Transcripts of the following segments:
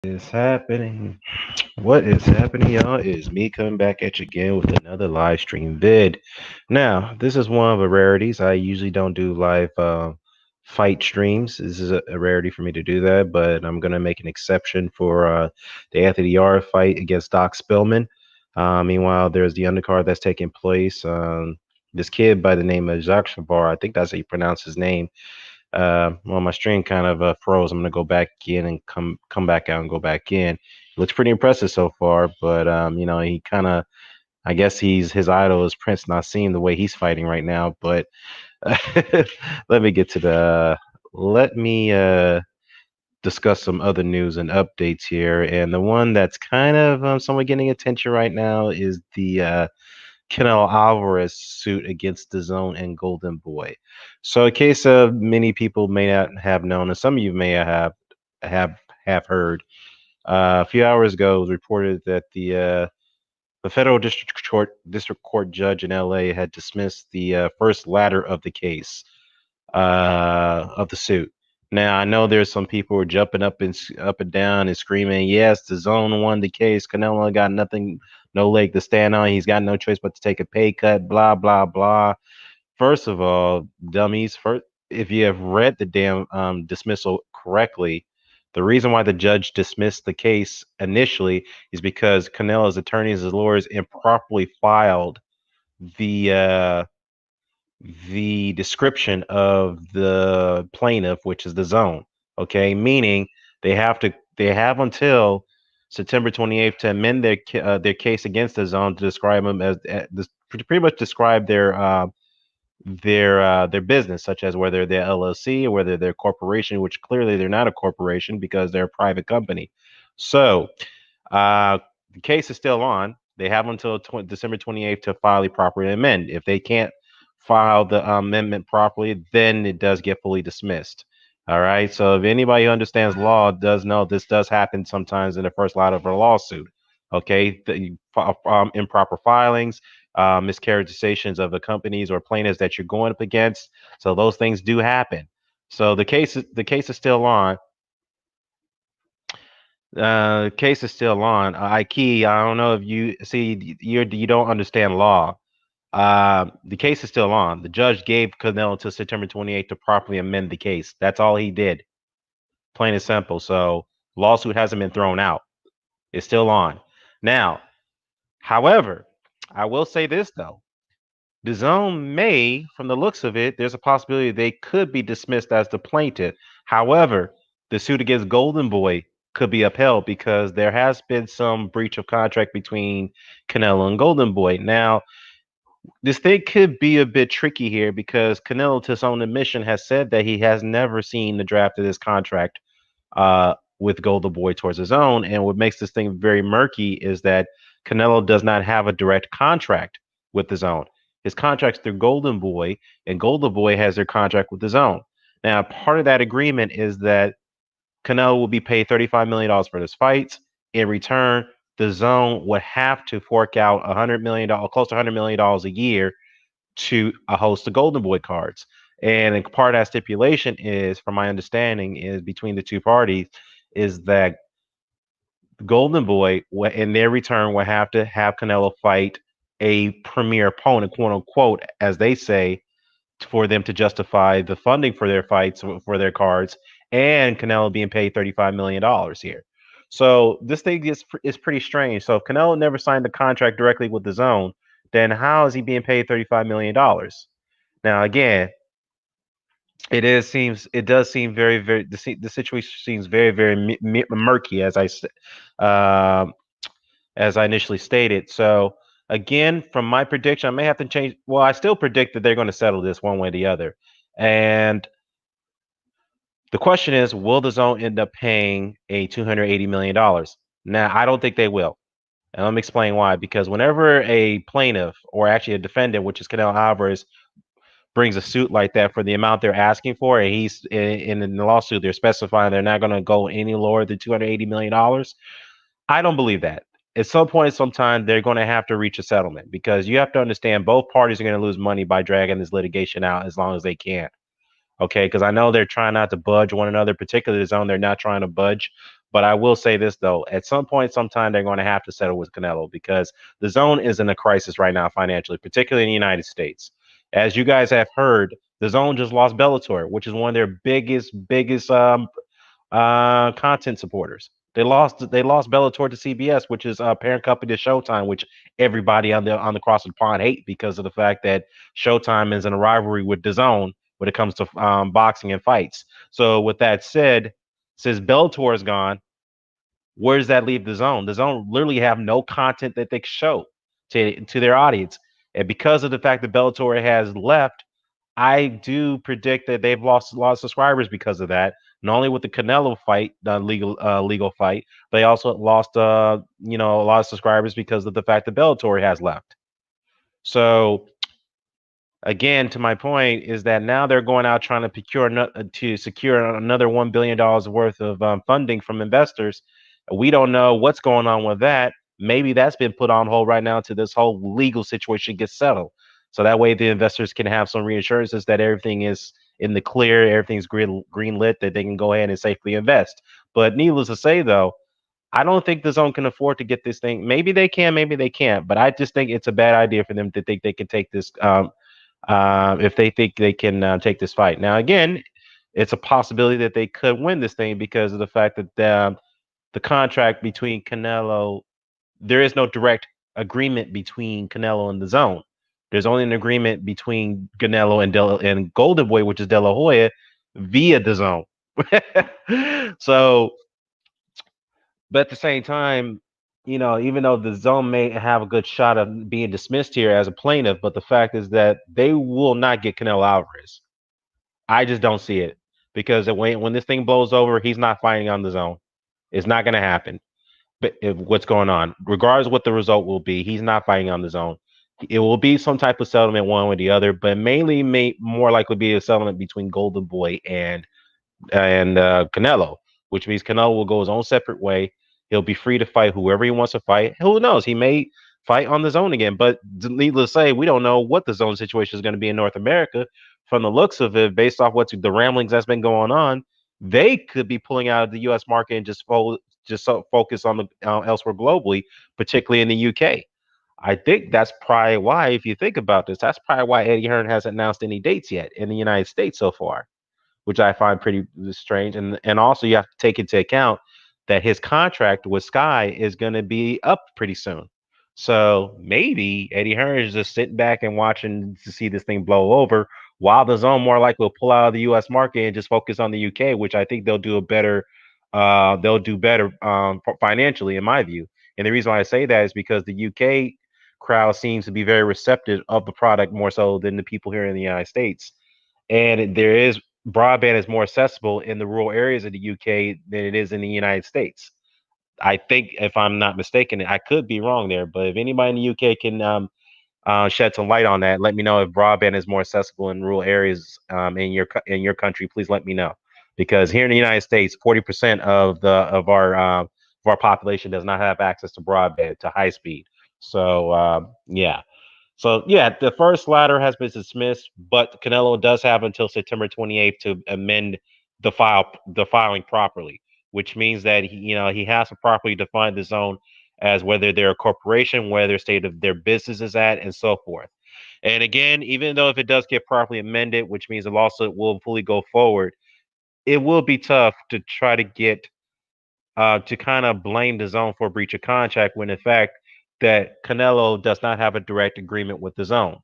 Is happening? What is happening, y'all? Is me coming back at you again with another live stream vid. Now, this is one of the rarities. I usually don't do live fight streams. This is a rarity for me to do that, but I'm gonna make an exception for the Anthony Yarde fight against Doc Spillman. Meanwhile, there's the undercard that's taking place. This kid by the name of Jacques Shavar, I think that's how you pronounce his name. Well, my stream kind of froze. I'm gonna go back in and come back out and go back in. He looks pretty impressive so far, but he kind of, I guess his idol is Prince Nassim the way he's fighting right now. But let me get to the let me discuss some other news and updates here. And the one that's kind of somewhat getting attention right now is the Canelo Alvarez suit against Dazn and Golden Boy. So, in case of many people may not have known, and some of you may have have heard, a few hours ago, it was reported that the federal district court judge in L.A. had dismissed the first ladder of the case of the suit. Now I know there's some people who are jumping up and down and screaming, "Yes, the zone won the case. Canelo got nothing, no leg to stand on. He's got no choice but to take a pay cut." Blah blah blah. First of all, dummies. First, if you have read the damn dismissal correctly, the reason why the judge dismissed the case initially is because Canelo's attorneys and lawyers improperly filed the uh, the description of the plaintiff, which is the zone. Okay, meaning they have until September 28th to amend their case against the zone to describe them as pretty much describe their business, such as whether they're LLC or whether they're a corporation, which clearly they're not a corporation because they're a private company. So the case is still on. They have until December 28th to file a proper amend. If they can't file the amendment properly, then it does get fully dismissed. All right. So if anybody who understands law does know this does happen sometimes in the first line of a lawsuit. Okay. Improper filings, mischaracterizations of the companies or plaintiffs that you're going up against. So those things do happen. So the case is still on. Case is still on. Ikey, I don't know if you see you don't understand law. The case is still on. The judge gave Canelo until September 28th to properly amend the case. That's all he did. Plain and simple. So lawsuit hasn't been thrown out. It's still on. Now, however, I will say this though. The zone may, from the looks of it, there's a possibility they could be dismissed as the plaintiff. However, the suit against Golden Boy could be upheld because there has been some breach of contract between Canelo and Golden Boy. Now, this thing could be a bit tricky here because Canelo, to his own admission, has said that he has never seen the draft of this contract with Golden Boy towards his own. And what makes this thing very murky is that Canelo does not have a direct contract with his own. His contract's through Golden Boy, and Golden Boy has their contract with his own. Now, part of that agreement is that Canelo will be paid $35 million for his fights. In return, the zone would have to fork out $100 million, close to $100 million a year to host the Golden Boy cards. And part of that stipulation is, from my understanding, is between the two parties, is that Golden Boy, in their return, will have to have Canelo fight a premier opponent, quote unquote, as they say, for them to justify the funding for their fights for their cards, and Canelo being paid $35 million here. So this thing is pretty strange. So if Canelo never signed the contract directly with the zone, then how is he being paid $35 million? Now again, it does seem very the situation seems very murky uh, as I initially stated. So again, from my prediction, I may have to change. Well, I still predict that they're going to settle this one way or the other. And the question is, will the zone end up paying a $280 million? Now, I don't think they will. And let me explain why. Because whenever a plaintiff or actually a defendant, which is Canelo Alvarez, brings a suit like that for the amount they're asking for, and he's in the lawsuit, they're specifying they're not going to go any lower than $280 million. I don't believe that. At some point, sometime, they're going to have to reach a settlement because you have to understand both parties are going to lose money by dragging this litigation out as long as they can. Okay, because I know they're trying not to budge one another, particularly the zone. They're not trying to budge But I will say this though: at some point, sometime they're going to have to settle with Canelo because the zone is in a crisis right now financially, particularly in the United States. As you guys have heard, the zone just lost Bellator, which is one of their biggest content supporters. They lost Bellator to CBS, which is a parent company to Showtime, which everybody on the cross of the pond hate because of the fact that Showtime is in a rivalry with DAZN when it comes to boxing and fights. So with that said, since Bellator is gone, where does that leave the zone? The zone literally have no content that they can show to their audience, and because of the fact that Bellator has left, I do predict that they've lost a lot of subscribers because of that. Not only with the Canelo fight, the legal fight, they also lost a lot of subscribers because of the fact that Bellator has left. So again, to my point is that now they're going out trying to secure another $1 billion worth of funding from investors. We don't know what's going on with that. Maybe that's been put on hold right now to this whole legal situation gets settled. So that way the investors can have some reassurances that everything is in the clear, everything's green lit, that they can go ahead and safely invest. But needless to say, though, I don't think the zone can afford to get this thing. Maybe they can, maybe they can't. But I just think it's a bad idea for them to think they can take this if they think they can take this fight. Now, again, it's a possibility that they could win this thing because of the fact that the contract between Canelo, there is no direct agreement between Canelo and the zone. There's only an agreement between Canelo and Golden Boy, which is De La Hoya, via the zone. So, but at the same time, even though the zone may have a good shot of being dismissed here as a plaintiff, but the fact is that they will not get Canelo Alvarez. I just don't see it because when this thing blows over, he's not fighting on the zone. It's not going to happen. But what's going on, regardless of what the result will be, he's not fighting on the zone. It will be some type of settlement, one or the other, but mainly may more likely be a settlement between Golden Boy and Canelo, which means Canelo will go his own separate way. He'll be free to fight whoever he wants to fight. Who knows? He may fight on the zone again. But needless to say, we don't know what the zone situation is going to be in North America. From the looks of it, based off what the ramblings that's been going on, they could be pulling out of the U.S. market and just focus on the elsewhere globally, particularly in the UK. I think that's probably why, if you think about this, that's probably why Eddie Hearn hasn't announced any dates yet in the United States so far, which I find pretty strange. And also you have to take into account that his contract with Sky is going to be up pretty soon. So maybe Eddie Hearn is just sitting back and watching to see this thing blow over, while the zone more likely will pull out of the U.S. market and just focus on the UK, which I think they'll do better financially, in my view. And the reason why I say that is because the UK crowd seems to be very receptive of the product more so than the people here in the United States. And there is broadband is more accessible in the rural areas of the UK than it is in the United States. I think, if I'm not mistaken, I could be wrong there, but if anybody in the UK can shed some light on that, let me know if broadband is more accessible in rural areas in your country. Please let me know, because here in the United States, 40% of our population does not have access to broadband to high speed. So yeah. So yeah, the first ladder has been dismissed, but Canelo does have until September 28th to amend the filing properly, which means that he has to properly define the zone as whether they're a corporation, where their state of their business is at, and so forth. And again, even though if it does get properly amended, which means the lawsuit will fully go forward, it will be tough to try to get to kind of blame the zone for breach of contract when in fact that Canelo does not have a direct agreement with the zone.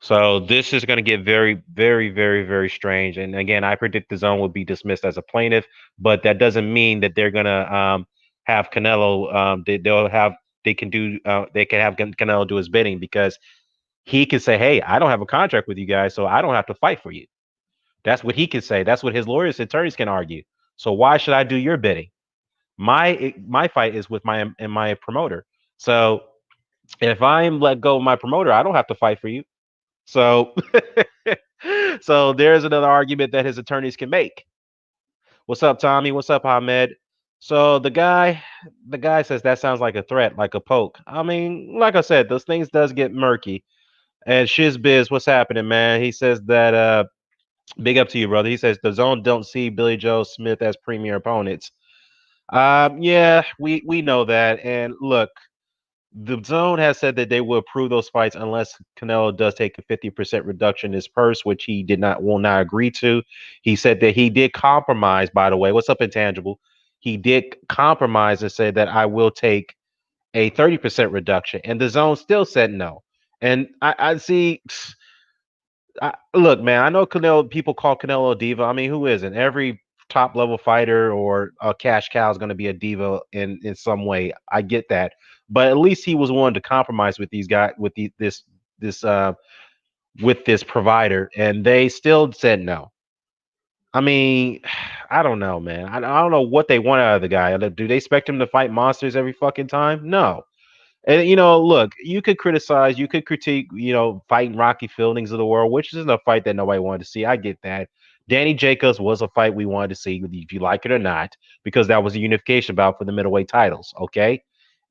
So this is going to get very, very, very, very strange. And again, I predict the zone will be dismissed as a plaintiff, but that doesn't mean that they're going to have Canelo. They can have Canelo do his bidding, because he can say, "Hey, I don't have a contract with you guys, so I don't have to fight for you." That's what he can say. That's what his lawyers, attorneys can argue. So why should I do your bidding? My fight is with my promoter. So if I'm let go of my promoter, I don't have to fight for you. So so there's another argument that his attorneys can make. What's up, Tommy? What's up, Ahmed? So the guy says that sounds like a threat, like a poke. I mean, like I said, those things does get murky. And Shizbiz, what's happening, man? He says that big up to you, brother. He says the zone don't see Billy Joe Smith as premier opponents. Yeah, we know that. And look, the zone has said that they will approve those fights unless Canelo does take a 50% reduction in his purse, which he did not will not agree to. He said that he did compromise, by the way. What's up, Intangible? He did compromise and said that I will take a 30% reduction. And the zone still said no. And I see look, man, I know Canelo. People call Canelo a diva. I mean, who isn't? Every top level fighter or a cash cow is going to be a diva in some way. I get that, but at least he was willing to compromise with these guys, with this with this provider, and they still said no. I mean, I don't know, man. I don't know what they want out of the guy. Do they expect him to fight monsters every fucking time? No. And look, you could criticize, you could critique, fighting Rocky Fieldings of the world, which isn't a fight that nobody wanted to see. I get that. Danny Jacobs was a fight we wanted to see, if you like it or not, because that was a unification bout for the middleweight titles. Okay.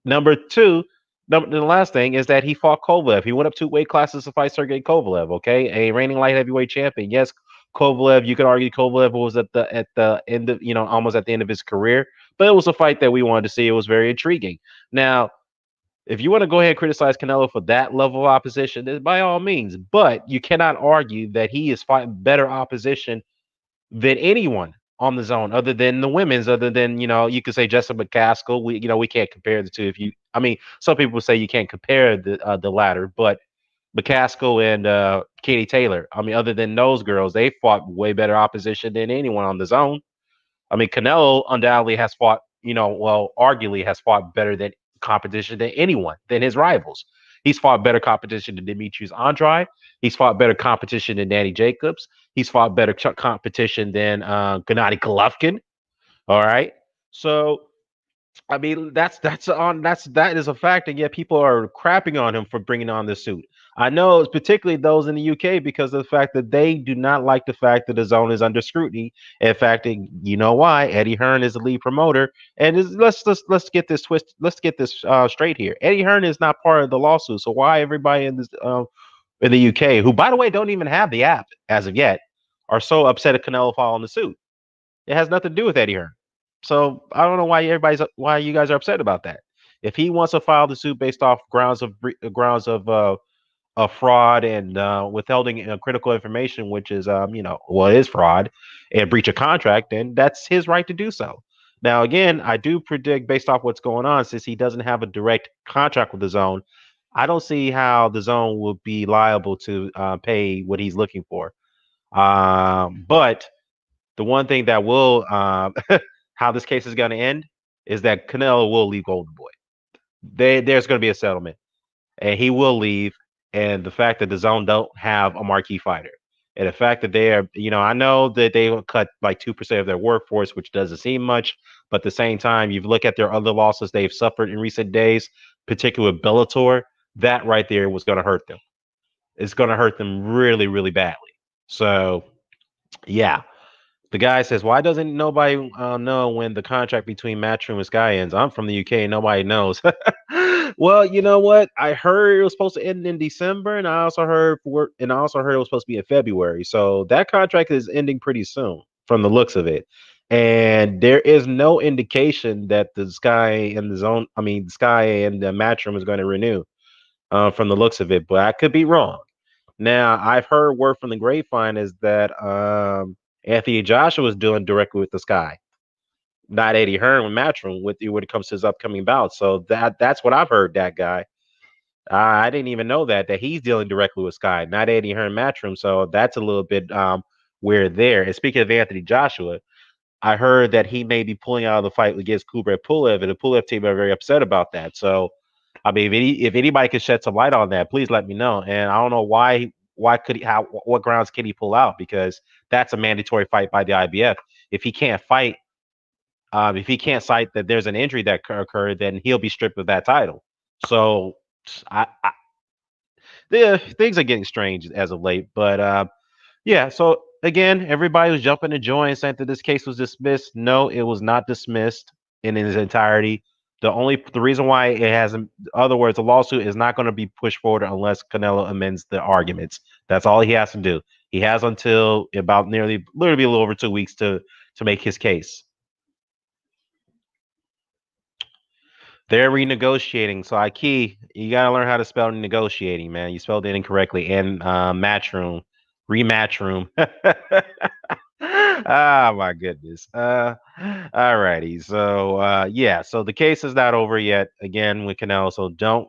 Number two, the last thing is that he fought Kovalev. He went up 2 weight classes to fight Sergey Kovalev. Okay, a reigning light heavyweight champion. Yes, Kovalev. You could argue Kovalev was at the end of almost at the end of his career, but it was a fight that we wanted to see. It was very intriguing. Now, if you want to go ahead and criticize Canelo for that level of opposition, then by all means. But you cannot argue that he is fighting better opposition than anyone on the zone, other than the women's, other than you could say Jessica McCaskill. We can't compare the two. If you, I mean, some people say you can't compare the latter, but McCaskill and Katie Taylor. I mean, other than those girls, they fought way better opposition than anyone on the zone. I mean, Canelo undoubtedly has fought, well, arguably has fought better than competition than anyone, than his rivals. He's fought better competition than Demetrius Andrade. He's fought better competition than Danny Jacobs. He's fought better competition than Gennady Golovkin. All right. So I mean, that is a fact, and yet people are crapping on him for bringing on this suit. I know, it's particularly those in the UK, because of the fact that they do not like the fact that the zone is under scrutiny. In fact, you know why? Eddie Hearn is the lead promoter, and let's get this straight here. Eddie Hearn is not part of the lawsuit, so why everybody in the UK, who by the way don't even have the app as of yet, are so upset at Canelo following the suit? It has nothing to do with Eddie Hearn. So I don't know why you guys are upset about that. If he wants to file the suit based off grounds of fraud and withholding critical information, which is well, it is fraud and breach of contract, then that's his right to do so. Now, again, I do predict based off what's going on, since he doesn't have a direct contract with the zone, I don't see how the zone will be liable to pay what he's looking for. But the one thing that will how this case is going to end is that Canelo will leave Golden Boy. There's going to be a settlement, and he will leave. And the fact that the zone don't have a marquee fighter, and the fact that they are, I know that they will cut like 2% of their workforce, which doesn't seem much, but at the same time, you look at their other losses they've suffered in recent days, particularly with Bellator. That right there was going to hurt them. It's going to hurt them really, really badly. So, yeah, the guy says, "Why doesn't nobody know when the contract between Matchroom and Sky ends?" I'm from the UK, nobody knows. Well, you know what? I heard it was supposed to end in December, and I also heard it was supposed to be in February. So that contract is ending pretty soon, from the looks of it. And there is no indication that the Sky and the Zone, I mean, Sky and the Matchroom is going to renew, from the looks of it. But I could be wrong. Now, I've heard word from the grapevine is that Anthony Joshua was doing directly with the Sky, not Eddie Hearn with Matchroom when it comes to his upcoming bout. So that's what I've heard. That guy, I didn't even know that he's dealing directly with Sky, not Eddie Hearn Matchroom. So that's a little bit weird there. And speaking of Anthony Joshua, I heard that he may be pulling out of the fight against Kubrat Pulev, and the Pulev team are very upset about that. So, I mean, if anybody could shed some light on that, please let me know. And I don't know why could he how what grounds can he pull out, because that's a mandatory fight by the IBF. If he can't fight, if he can't cite that there's an injury that occurred, then he'll be stripped of that title. So, I things are getting strange as of late, but yeah, so again, everybody was jumping to joy and saying that this case was dismissed. No, it was not dismissed in its entirety. The reason why it hasn't, in other words, the lawsuit is not going to be pushed forward unless Canelo amends the arguments. That's all he has to do. He has until about nearly literally a little over 2 weeks to make his case. They're renegotiating. So, Ikey, you gotta learn how to spell negotiating, man. You spelled it incorrectly. And match room, rematch room. Ah, my goodness. All righty. So, yeah. So the case is not over yet. Again, with Canelo. So don't,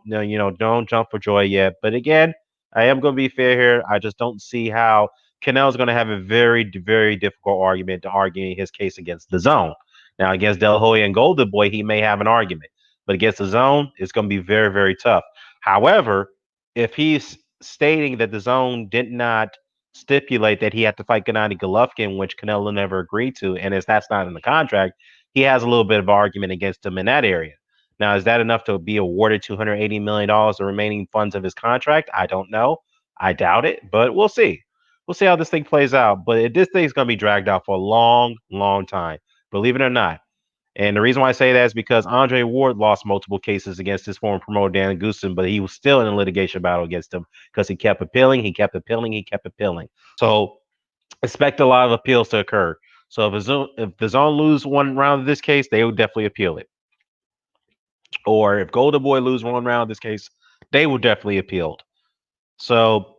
don't jump for joy yet. But again, I am going to be fair here. I just don't see how Canelo's going to have a very, very difficult argument to argue his case against the zone. Now, against Del Hoya and Golden Boy, he may have an argument, but against the zone, it's going to be very, very tough. However, if he's stating that the zone did not stipulate that he had to fight Gennady Golovkin, which Canelo never agreed to, and as that's not in the contract, he has a little bit of argument against him in that area. Now, is that enough to be awarded $280 million, the remaining funds of his contract? I don't know. I doubt it, but we'll see. We'll see how this thing plays out. But this thing's going to be dragged out for a long, long time. Believe it or not. And the reason why I say that is because Andre Ward lost multiple cases against his former promoter, Dan Goosen, but he was still in a litigation battle against him because he kept appealing, he kept appealing, he kept appealing. So expect a lot of appeals to occur. So if the zone lose one round of this case, they will definitely appeal it. Or if Golden Boy lose one round of this case, they will definitely appeal. So,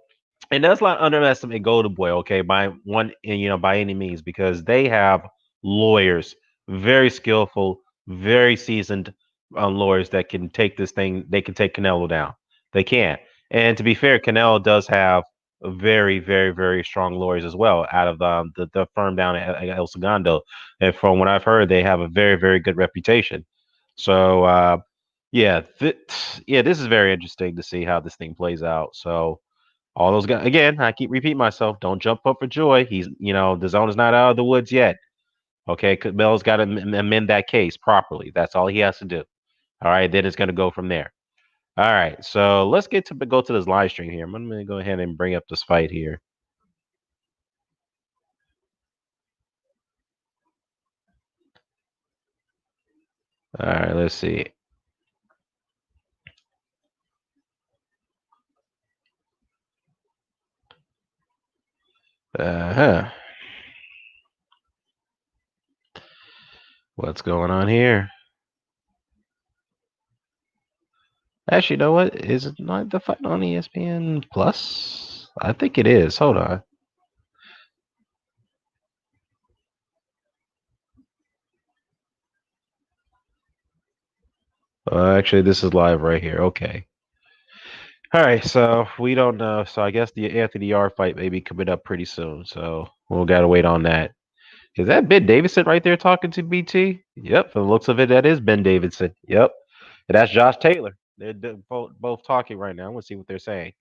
and that's not underestimate Golden Boy, okay, by by any means, because they have lawyers, very skillful, very seasoned lawyers that can take this thing. They can take Canelo down. They can. And to be fair, Canelo does have very, very, very strong lawyers as well out of the firm down at El Segundo. And from what I've heard, they have a very, very good reputation. So, yeah, yeah, this is very interesting to see how this thing plays out. So, all those guys again, I keep repeating myself, don't jump up for joy. He's the zone is not out of the woods yet. Okay, Mel's got to amend that case properly. That's all he has to do. All right, then it's going to go from there. All right, so let's go to this live stream here. I'm going to go ahead and bring up this fight here. All right, let's see. Uh-huh. What's going on here? Actually, you know what? Is it not the fight on ESPN Plus? I think it is. Hold on. Actually, this is live right here. Okay. All right, so we don't know. So I guess the Anthony Yarde fight may be coming up pretty soon. So we'll gotta wait on that. Is that Ben Davidson right there talking to BT? Yep, from the looks of it, that is Ben Davidson. Yep, and that's Josh Taylor. They're both talking right now. We'll see what they're saying.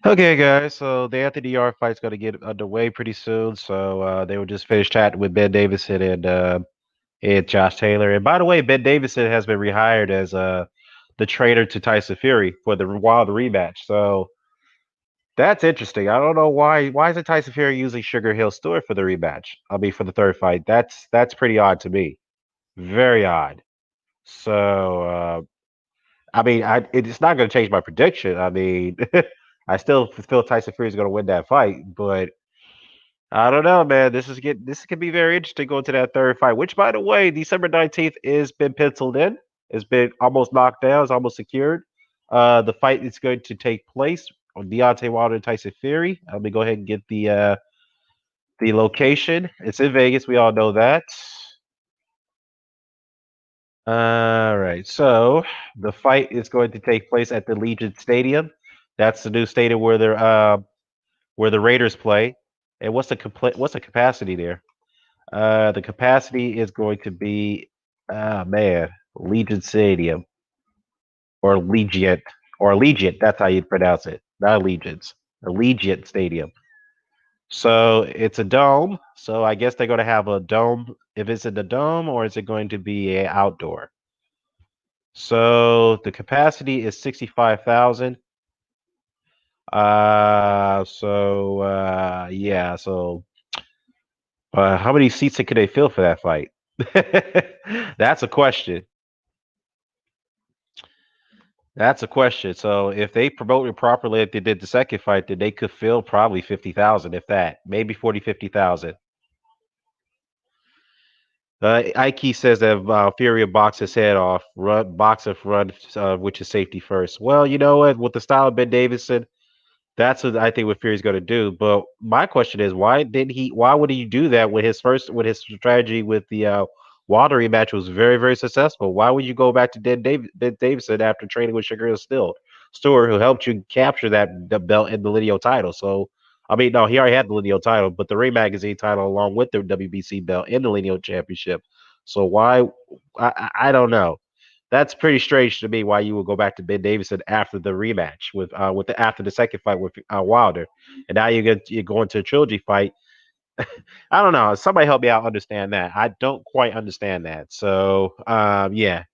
Okay, guys. So the Anthony Yarde fight's going to get underway pretty soon. So they will just finish chatting with Ben Davidson and Josh Taylor. And by the way, Ben Davidson has been rehired as the trainer to Tyson Fury for the Wilder rematch. So that's interesting. I don't know why. Why isn't Tyson Fury using Sugar Hill Stewart for the rematch? I mean, for the third fight. That's pretty odd to me. Very odd. So, I mean, it's not going to change my prediction. I mean, I still feel Tyson Fury is going to win that fight, but I don't know, man. This could be very interesting going to that third fight. Which, by the way, December 19th is been penciled in. It's been almost knocked down. It's almost secured. The fight is going to take place on Deontay Wilder and Tyson Fury. Let me go ahead and get the location. It's in Vegas. We all know that. All right. So the fight is going to take place at the Legion Stadium. That's the new stadium where the Raiders play. And what's the capacity there? The capacity is going to be, man, Legion Stadium or Legion or Legion. That's how you pronounce it. not Allegiance, Allegiant Stadium. So it's a dome. So I guess they're going to have a dome. If it's in the dome, or is it going to be a outdoor? So the capacity is 65,000. Yeah. So how many seats could they fill for that fight? That's a question. That's a question. So if they promote it properly, if they did the second fight, then they could fill probably 50,000, if that, maybe 40, 50,000. Ike says that Fury will box his head off, box of run, which is safety first. Well, you know what? With the style of Ben Davison, that's what I think what Fury's going to do. But my question is, why did he? Why would he do that with his strategy with the Wilder rematch was very very successful? Why would you go back to Ben Davison after training with Sugar Hill Stewart, who helped you capture that the belt and the Lidio title? So I mean, no, he already had the Lidio title, but the Ring Magazine title along with the WBC belt and the Lidio Championship. So why? I don't know. That's pretty strange to me. Why you would go back to Ben Davison after the rematch with the after the second fight with Wilder, and now you're going to a trilogy fight. I don't know. Somebody help me out understand that. I don't quite understand that. So yeah,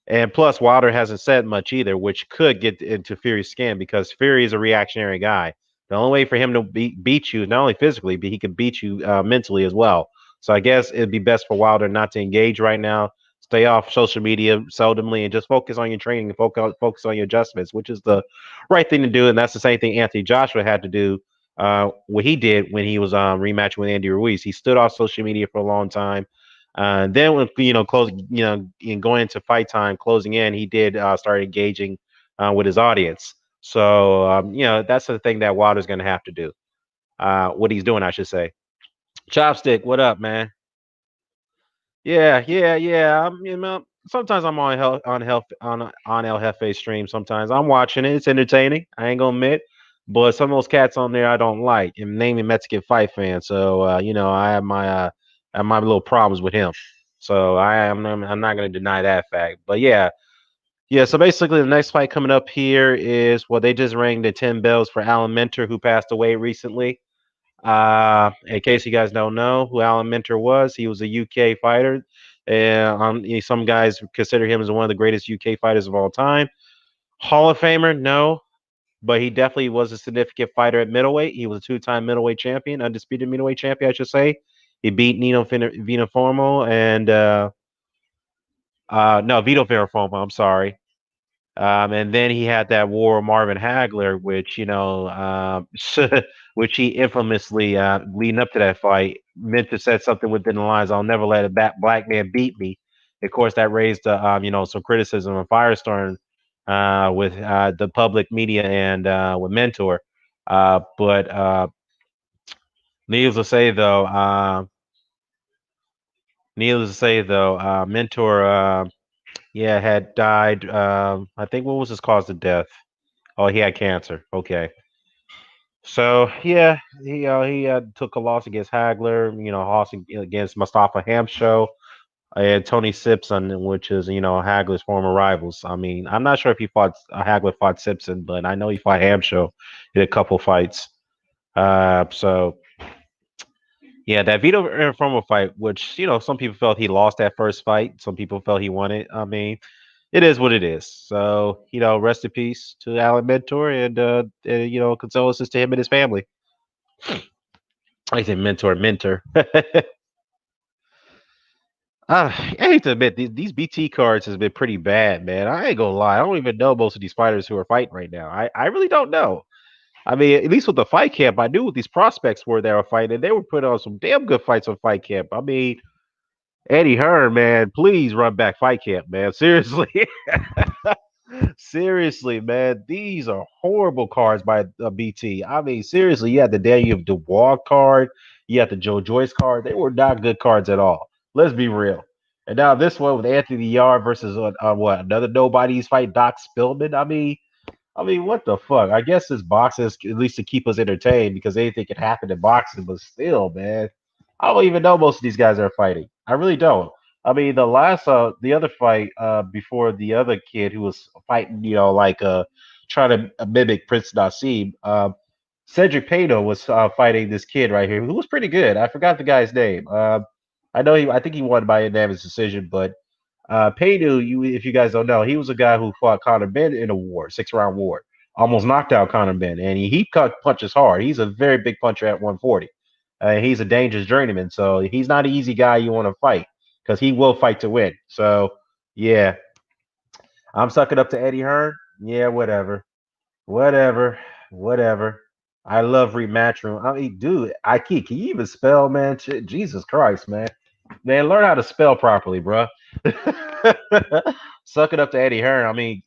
and plus, Wilder hasn't said much either, which could get into Fury's skin because Fury is a reactionary guy. The only way for him to beat you, not only physically, but he can beat you mentally as well. So I guess it'd be best for Wilder not to engage right now. Stay off social media seldomly and just focus on your training and focus on your adjustments, which is the right thing to do. And that's the same thing Anthony Joshua had to do. What he did when he was rematching with Andy Ruiz, he stood off social media for a long time. Then when close, in going into fight time, closing in, he did start engaging with his audience. So that's the thing that Wilder's going to have to do. What he's doing, I should say. Chopstick, what up, man? Yeah, yeah, yeah. Sometimes I'm on El Jefe stream. Sometimes I'm watching it. It's entertaining. I ain't gonna admit, but some of those cats on there I don't like. And naming Mexican fight fan, so I have my little problems with him. So I'm not gonna deny that fact. But yeah, yeah. So basically, the next fight coming up here is they just rang the 10 bells for Alan Mentor, who passed away recently. In case you guys don't know who Alan Minter was, he was a UK fighter. And some guys consider him as one of the greatest UK fighters of all time. Hall of Famer, no, but he definitely was a significant fighter at middleweight. He was a two-time middleweight champion, undisputed middleweight champion, I should say. He beat Nino Vinoformo and no Vito Vinoformo. I'm sorry. And then he had that war with Marvin Hagler, which which he infamously leading up to that fight meant to say something within the lines, "I'll never let a black man beat me." Of course, that raised some criticism of Firestorm with the public media and with Mentor. But needless to say, though, Mentor yeah had died. I think what was his cause of death? Oh, he had cancer. Okay. So yeah, he took a loss against Hagler, loss against Mustafa Hamsho and Tony Simpson, which is Hagler's former rivals. I mean, I'm not sure if he fought Hagler fought Simpson, but I know he fought Hamsho in a couple fights. So yeah, that Vito Informo fight, which some people felt he lost that first fight, some people felt he won it. I mean, it is what it is. So rest in peace to Alan Mentor, and condolences to him and his family. I say mentor. I hate to admit these BT cards has been pretty bad, man. I ain't gonna lie. I don't even know most of these fighters who are fighting right now. I really don't know. I mean, at least with the fight camp, I knew what these prospects were that were fighting. They were putting on some damn good fights on fight camp. I mean, Eddie Hearn, man, please run back fight camp, man. Seriously. Seriously, man, these are horrible cards by BT. I mean, seriously, you had the Daniel Dubois card, you had the Joe Joyce card. They were not good cards at all. Let's be real. And now this one with Anthony Yarde versus what another nobody's fight, Doc Spillman. I mean, what the fuck? I guess this boxing is at least to keep us entertained because anything can happen in boxing, but still, man, I don't even know most of these guys are fighting. I really don't. I mean, the other fight before the other kid who was fighting, like try to mimic Prince Nassim. Cedric Pano was fighting this kid right here who was pretty good. I forgot the guy's name. I know he. I think he won by unanimous decision, but Paydu, if you guys don't know, he was a guy who fought Conor Benn in a war, 6 round war, almost knocked out Conor Benn, and he cut punches hard. He's a very big puncher at 140. He's a dangerous journeyman, so he's not an easy guy you want to fight because he will fight to win. So yeah, I'm sucking up to Eddie Hearn. Yeah, whatever, whatever. I love rematch room. I mean, dude, can you even spell, man? Jesus Christ, man. Man, learn how to spell properly, bro. Suck it up to Eddie Hearn. I mean,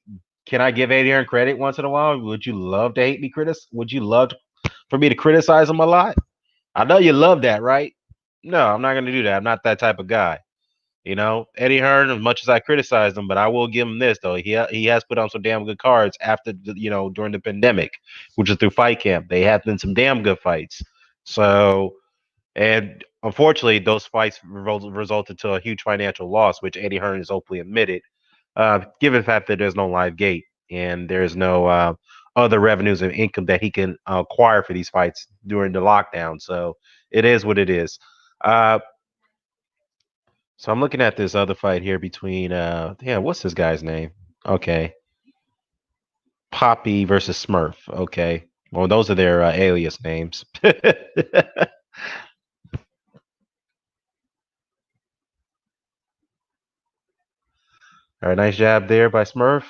can I give Eddie Hearn credit once in a while? Would you love to hate me, Would you love for me to criticize him a lot? I know you love that, right? No, I'm not going to do that. I'm not that type of guy. You know, Eddie Hearn, as much as I criticize him, but I will give him this though. He has put on some damn good cards after during the pandemic, which is through Fight Camp. They have been some damn good fights. So, and unfortunately, those fights resulted to a huge financial loss, which Eddie Hearn has openly admitted. Given the fact that there's no live gate and there's no other revenues and income that he can acquire for these fights during the lockdown, so it is what it is. Uh, so I'm looking at this other fight here between yeah, what's this guy's name? Okay. Poppy versus Smurf. Okay. Well, those are their alias names. All right, nice jab there by Smurf.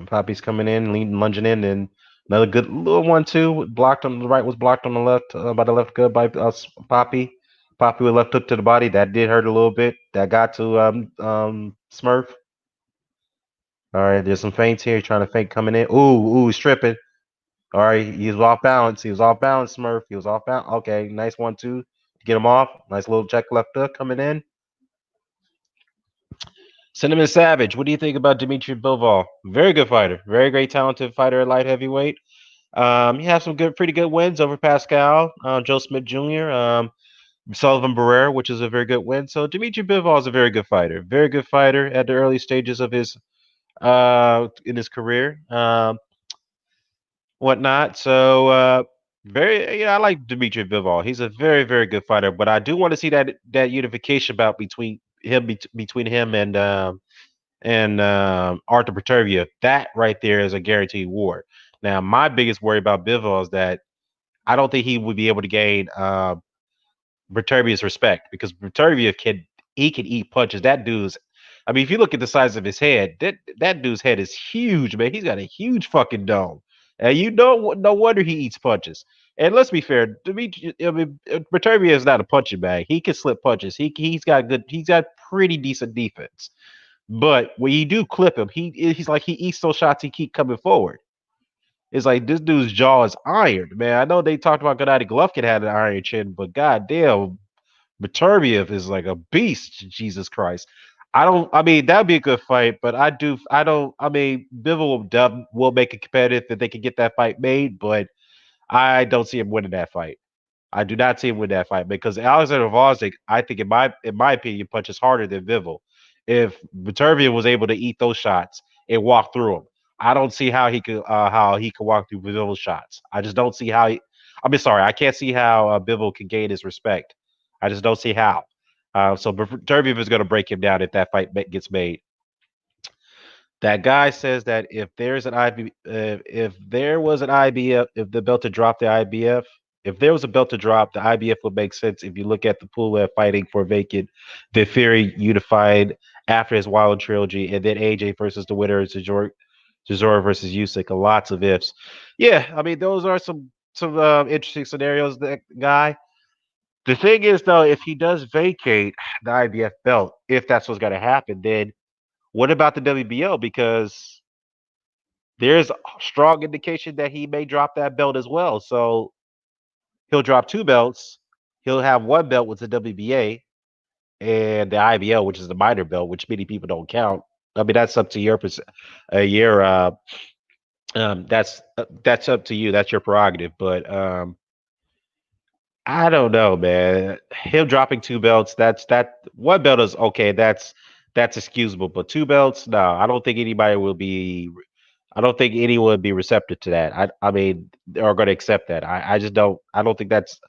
Poppy's coming in, lunging in, and another good little one too. Blocked on the right, was blocked on the left by the left good by Poppy. Poppy with left hook to the body. That did hurt a little bit. That got to Smurf. All right, there's some feints here. Trying to feint coming in. Ooh, he's tripping. All right, he was off balance. He was off balance, Smurf. He was off balance. Okay, nice 1-2 to get him off. Nice little check left hook coming in. Cinnamon Savage, what do you think about Dmitry Bivol? Very good fighter. Very great, talented fighter at light heavyweight. He has some pretty good wins over Pascal, Joe Smith Jr., Sullivan Barrera, which is a very good win. So Dmitry Bivol is a very good fighter. Very good fighter at the early stages of his in his career. Whatnot. So very I like Dmitry Bivol. He's a very, very good fighter. But I do want to see that unification bout between him and Arthur Petervia. That right there is a guaranteed war. Now, my biggest worry about Bivol is that I don't think he would be able to gain Berterbia's respect because Berterbia can eat punches. That dude's I mean, if you look at the size of his head, that dude's head is huge, man. He's got a huge fucking dome. And no wonder he eats punches. And let's be fair, I mean, Berterbia is not a punching bag. He can slip punches. He's got pretty decent defense. But when you do clip him, he's like he eats those shots. He keep coming forward. It's like this dude's jaw is iron, man. I know they talked about Gennady Golovkin had an iron chin, but goddamn, Beterbiev is like a beast. Jesus Christ. I don't. I mean, that'd be a good fight, but I do. I don't. I mean, Bivol will make it competitive if they can get that fight made, but I don't see him winning that fight. I do not see him win that fight because Alexander Vozik, I think, in my opinion, punches harder than Bivol. If Beterbiev was able to eat those shots and walk through them, I don't see how he could walk through Bivol's shots. I just don't see how. I mean, sorry, I can't see how Bivol can gain his respect. I just don't see how. So Beterbiev is going to break him down if that fight gets made. That guy says that if there was an IBF, if the belt to drop the IBF, if there was a belt to drop, the IBF would make sense if you look at the pool of fighting for vacant, the Fury unified after his Wild trilogy, and then AJ versus the winner, Chisora versus Usyk. Lots of ifs. Yeah, I mean those are some interesting scenarios. That guy. The thing is though, if he does vacate the IBF belt, if that's what's going to happen, then what about the WBO? Because there's a strong indication that he may drop that belt as well. So he'll drop two belts. He'll have one belt with the WBA and the IBO, which is the minor belt, which many people don't count. I mean, that's up to your that's up to you. That's your prerogative. But I don't know, man. Him dropping two belts, that one belt is okay. That's excusable, but two belts, no, I don't think anybody will be I don't think anyone would be receptive to that. I mean, are going to accept that. I just don't. I don't think that's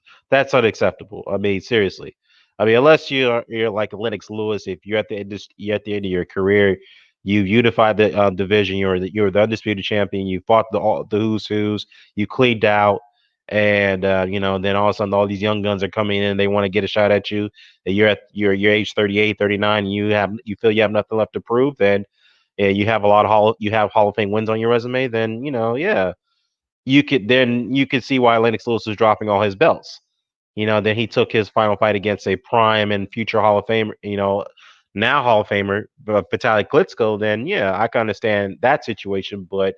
unacceptable. I mean, seriously. I mean, unless you're like Lennox Lewis, if you're at the end, you're at the end of your career, you've unified the division. You're the undisputed champion. You fought the who's, you cleaned out, and then all of a sudden all these young guns are coming in. They want to get a shot at you. And you're at your age 38, 39. And you feel you have nothing left to prove. Then and you have Hall of Fame wins on your resume, then yeah, you could see why Lennox Lewis was dropping all his belts. Then he took his final fight against a prime and future Hall of Famer, now Hall of Famer, Vitaly Klitschko. Then yeah, I can understand that situation, but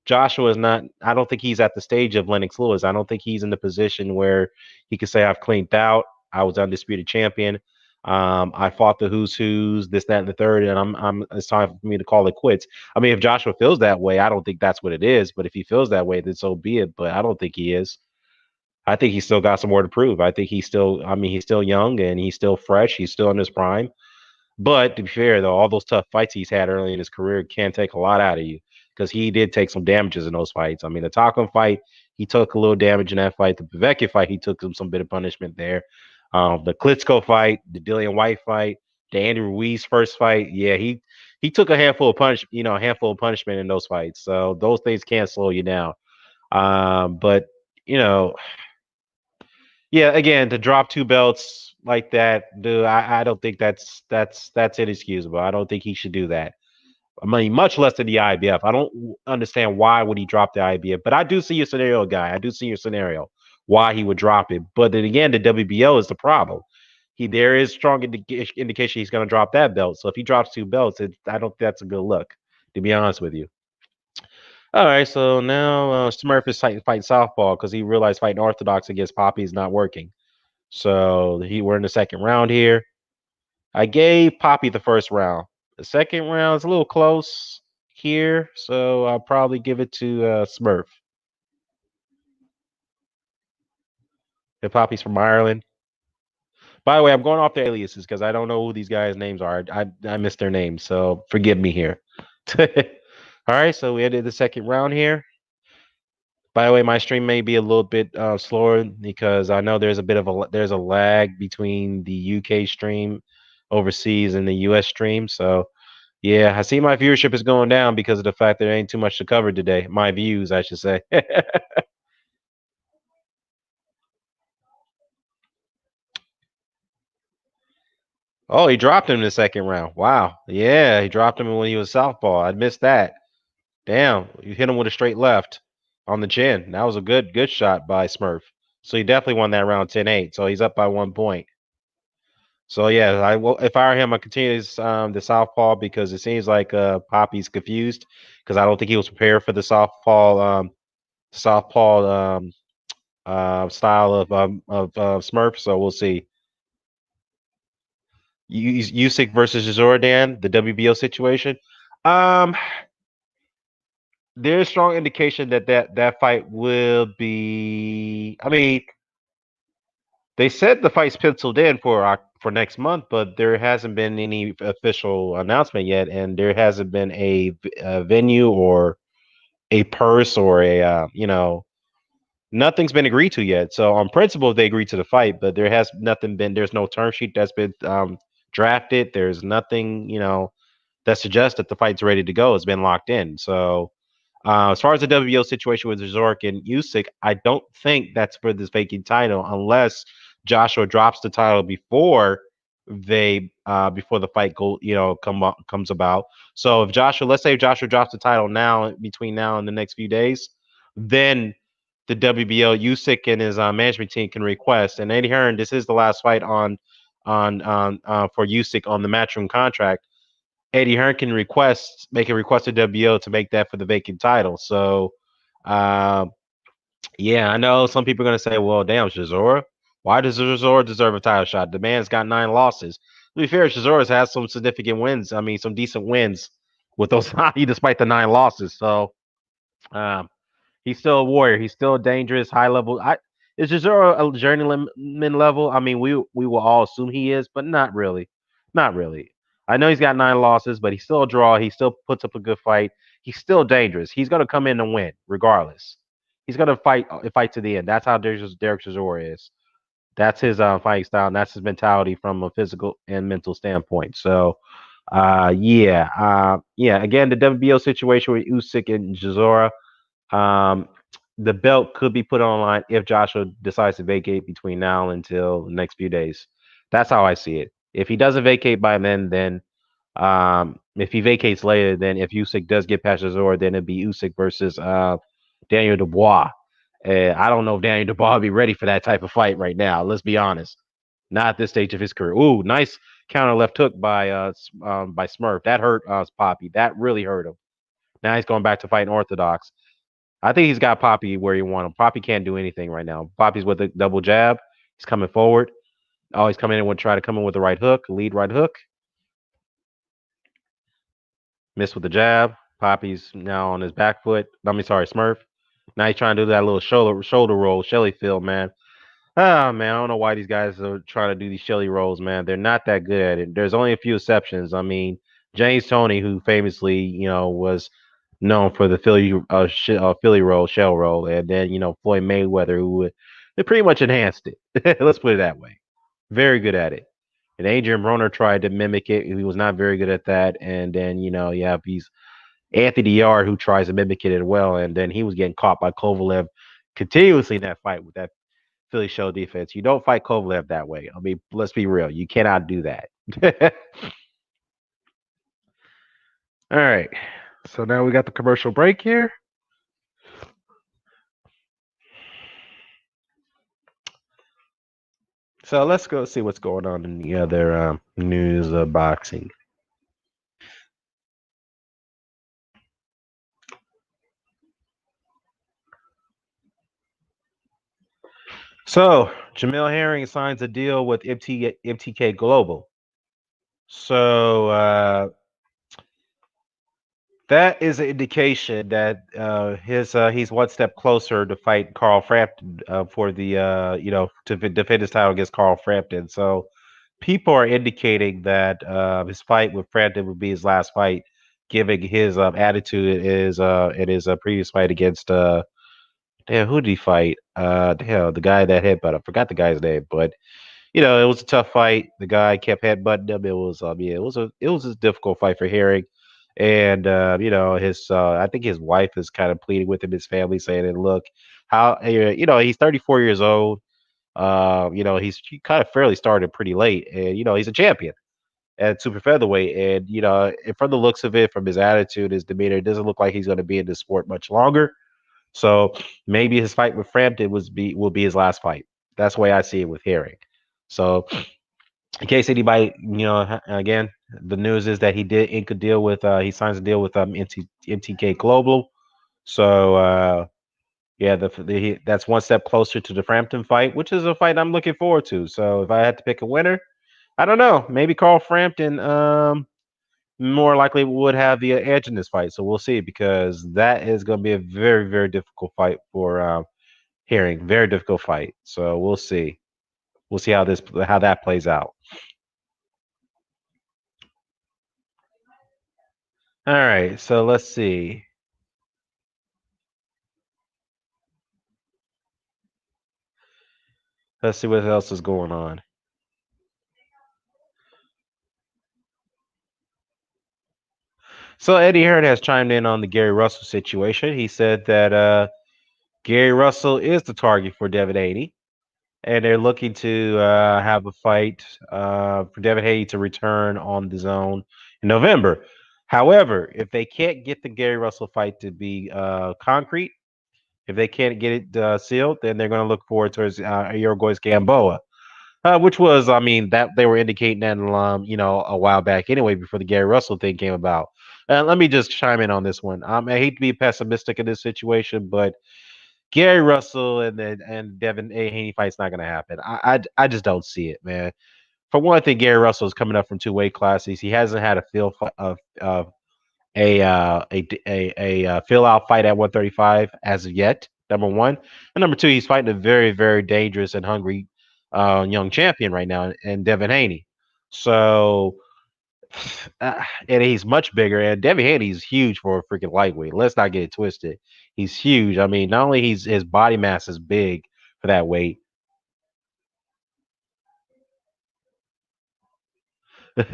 Joshua is not. I don't think he's at the stage of Lennox Lewis. I don't think he's in the position where he could say, "I've cleaned out. I was undisputed champion. I fought the who's, this, that, and the third, and I'm. It's time for me to call it quits." I mean, if Joshua feels that way, I don't think that's what it is. But if he feels that way, then so be it. But I don't think he is. I think he's still got some more to prove. I think he's still. I mean, he's still young and he's still fresh. He's still in his prime. But to be fair, though, all those tough fights he's had early in his career can take a lot out of you because he did take some damages in those fights. I mean, the Tarkon fight, he took a little damage in that fight. The Povetkin fight, he took some bit of punishment there. The Klitschko fight, the Dillian White fight, the Andy Ruiz first fight, yeah, he took a handful of punishment in those fights. So those things can slow you down. But you know, yeah, again, to drop two belts like that, dude, I don't think that's inexcusable. I don't think he should do that. I mean, much less than the IBF. I don't understand why would he drop the IBF, but I do see your scenario, guy. I do see your scenario why he would drop it. But then again, the WBO is the problem. There is strong indication he's going to drop that belt. So if he drops two belts, I don't think that's a good look, to be honest with you. All right, so now Smurf is fighting Southpaw because he realized fighting Orthodox against Poppy is not working. So we're in the second round here. I gave Poppy the first round. The second round is a little close here, so I'll probably give it to Smurf. If Poppy's from Ireland. By the way, I'm going off the aliases because I don't know who these guys' names are. I missed their names, so forgive me here. All right, so we ended the second round here. By the way, my stream may be a little bit slower because I know there's a lag between the UK stream overseas and the US stream. So yeah, I see my viewership is going down because of the fact there ain't too much to cover today. My views, I should say. Oh, he dropped him in the second round. Wow. Yeah, he dropped him when he was southpaw. I missed that. Damn, you hit him with a straight left on the chin. That was a good shot by Smurf. So he definitely won that round 10-8. So he's up by 1 point. So yeah, I will. If I were him, I continue the southpaw because it seems like Poppy's confused because I don't think he was prepared for the southpaw style of Smurf. So we'll see. Usyk versus Jordan, the WBO situation. Um, there's strong indication that fight will be. I mean, they said the fight's penciled in for next month, but there hasn't been any official announcement yet, and there hasn't been a venue or a purse or nothing's been agreed to yet. So on principle, they agreed to the fight, but there has nothing been. There's no term sheet that's been drafted. There's nothing that suggests that the fight's ready to go. It's been locked in. So as far as the WBO situation with Zork and Usyk, I don't think that's for this vacant title unless Joshua drops the title before the fight comes about. So if let's say Joshua drops the title now between now and the next few days, then the WBO Usyk and his management team can request. And Eddie Hearn, this is the last fight on for Usyk on the matchroom contract. Eddie Hearn can make a request to WBO to make that for the vacant title. So, uh, yeah, I know some people are going to say, well, damn, Chisora, why does Chisora deserve a title shot? The man's got 9 losses. To be fair, Chisora's has some significant wins. I mean, some decent wins with those, despite the 9 losses. So, um, he's still a warrior. He's still a dangerous, high level. Is Chisora a journeyman level? I mean, we will all assume he is, but not really. Not really. I know he's got 9 losses, but he's still a draw. He still puts up a good fight. he's still dangerous. He's gonna come in and win regardless. He's gonna fight to the end. That's how Derek Chisora is. That's his fighting style, and that's his mentality from a physical and mental standpoint. So, yeah. Again, the WBO situation with Usyk and Chisora. Um, the belt could be put online if Joshua decides to vacate between now until the next few days. That's how I see it. If he doesn't vacate by then if he vacates later, then if Usyk does get past Azor, then it'd be Usyk versus Daniel Dubois. I don't know if Daniel Dubois will be ready for that type of fight right now. Let's be honest. Not at this stage of his career. Ooh, nice counter left hook by Smurf. That hurt Poppy. That really hurt him. Now he's going back to fighting Orthodox. I think he's got Poppy where you want him. Poppy can't do anything right now. Poppy's with a double jab. He's coming forward. Oh, he's coming in and try to come in with the right hook, lead right hook. Missed with the jab. Poppy's now on his back foot. Sorry, Smurf. Now he's trying to do that little shoulder roll, Shelly feel, man. Ah, man, I don't know why these guys are trying to do these Shelly rolls, man. They're not that good at it. There's only a few exceptions. I mean, James Toney, who famously, was known for the Philly roll, shell roll, and then Floyd Mayweather, who they pretty much enhanced it. Let's put it that way. Very good at it. And Adrian Broner tried to mimic it. He was not very good at that. And then you have these Anthony Yarde who tries to mimic it as well, and then he was getting caught by Kovalev continuously in that fight with that Philly shell defense. You don't fight Kovalev that way. I mean, let's be real. You cannot do that. All right. So now we got the commercial break here. So let's go see what's going on in the other news of boxing. So Jamel Herring signs a deal with MTK Global. So that is an indication that he's one step closer to fight Carl Frampton for the to defend his title against Carl Frampton. So people are indicating that his fight with Frampton would be his last fight, given his attitude in his previous fight against who did he fight? The guy that headbutt. I forgot the guy's name, but it was a tough fight. The guy kept headbutting him. It was it was a difficult fight for Herring. And his I think his wife is kind of pleading with him, his family, saying, "And look, how he's 34 years old. He kind of fairly started pretty late, and he's a champion at super featherweight. And and from the looks of it, from his attitude, his demeanor, it doesn't look like he's going to be in this sport much longer. So maybe his fight with Frampton will be his last fight. That's the way I see it with Herring. So in case anybody, again, the news is that he did ink a deal with he signs a deal with MTK Global. So yeah, that's one step closer to the Frampton fight, which is a fight I'm looking forward to. So if I had to pick a winner, I don't know, maybe Carl Frampton more likely would have the edge in this fight. So we'll see, because that is going to be a very, very difficult fight for Herring. Very difficult fight. So we'll see. We'll see how that plays out. All right, so let's see. Let's see what else is going on. So Eddie Hearn has chimed in on the Gary Russell situation. He said that Gary Russell is the target for Devin Haney, and they're looking to have a fight for Devin Haney to return on the zone in November. However, if they can't get the Gary Russell fight to be concrete, if they can't get it sealed, then they're going to look forward towards Uruguay's Gamboa. Which was, I mean, that they were indicating that, a while back anyway, before the Gary Russell thing came about. Let me just chime in on this one. I hate to be pessimistic in this situation, but Gary Russell and Devin A. Haney fight's not going to happen. I just don't see it, man. For one thing, Gary Russell is coming up from two weight classes. He hasn't had a fill out fight at 135 as of yet. Number one, and number two, he's fighting a very, very dangerous and hungry young champion right now, and Devin Haney. So And he's much bigger. And Devin Haney's huge for a freaking lightweight. Let's not get it twisted. He's huge. I mean, not only his body mass is big for that weight. For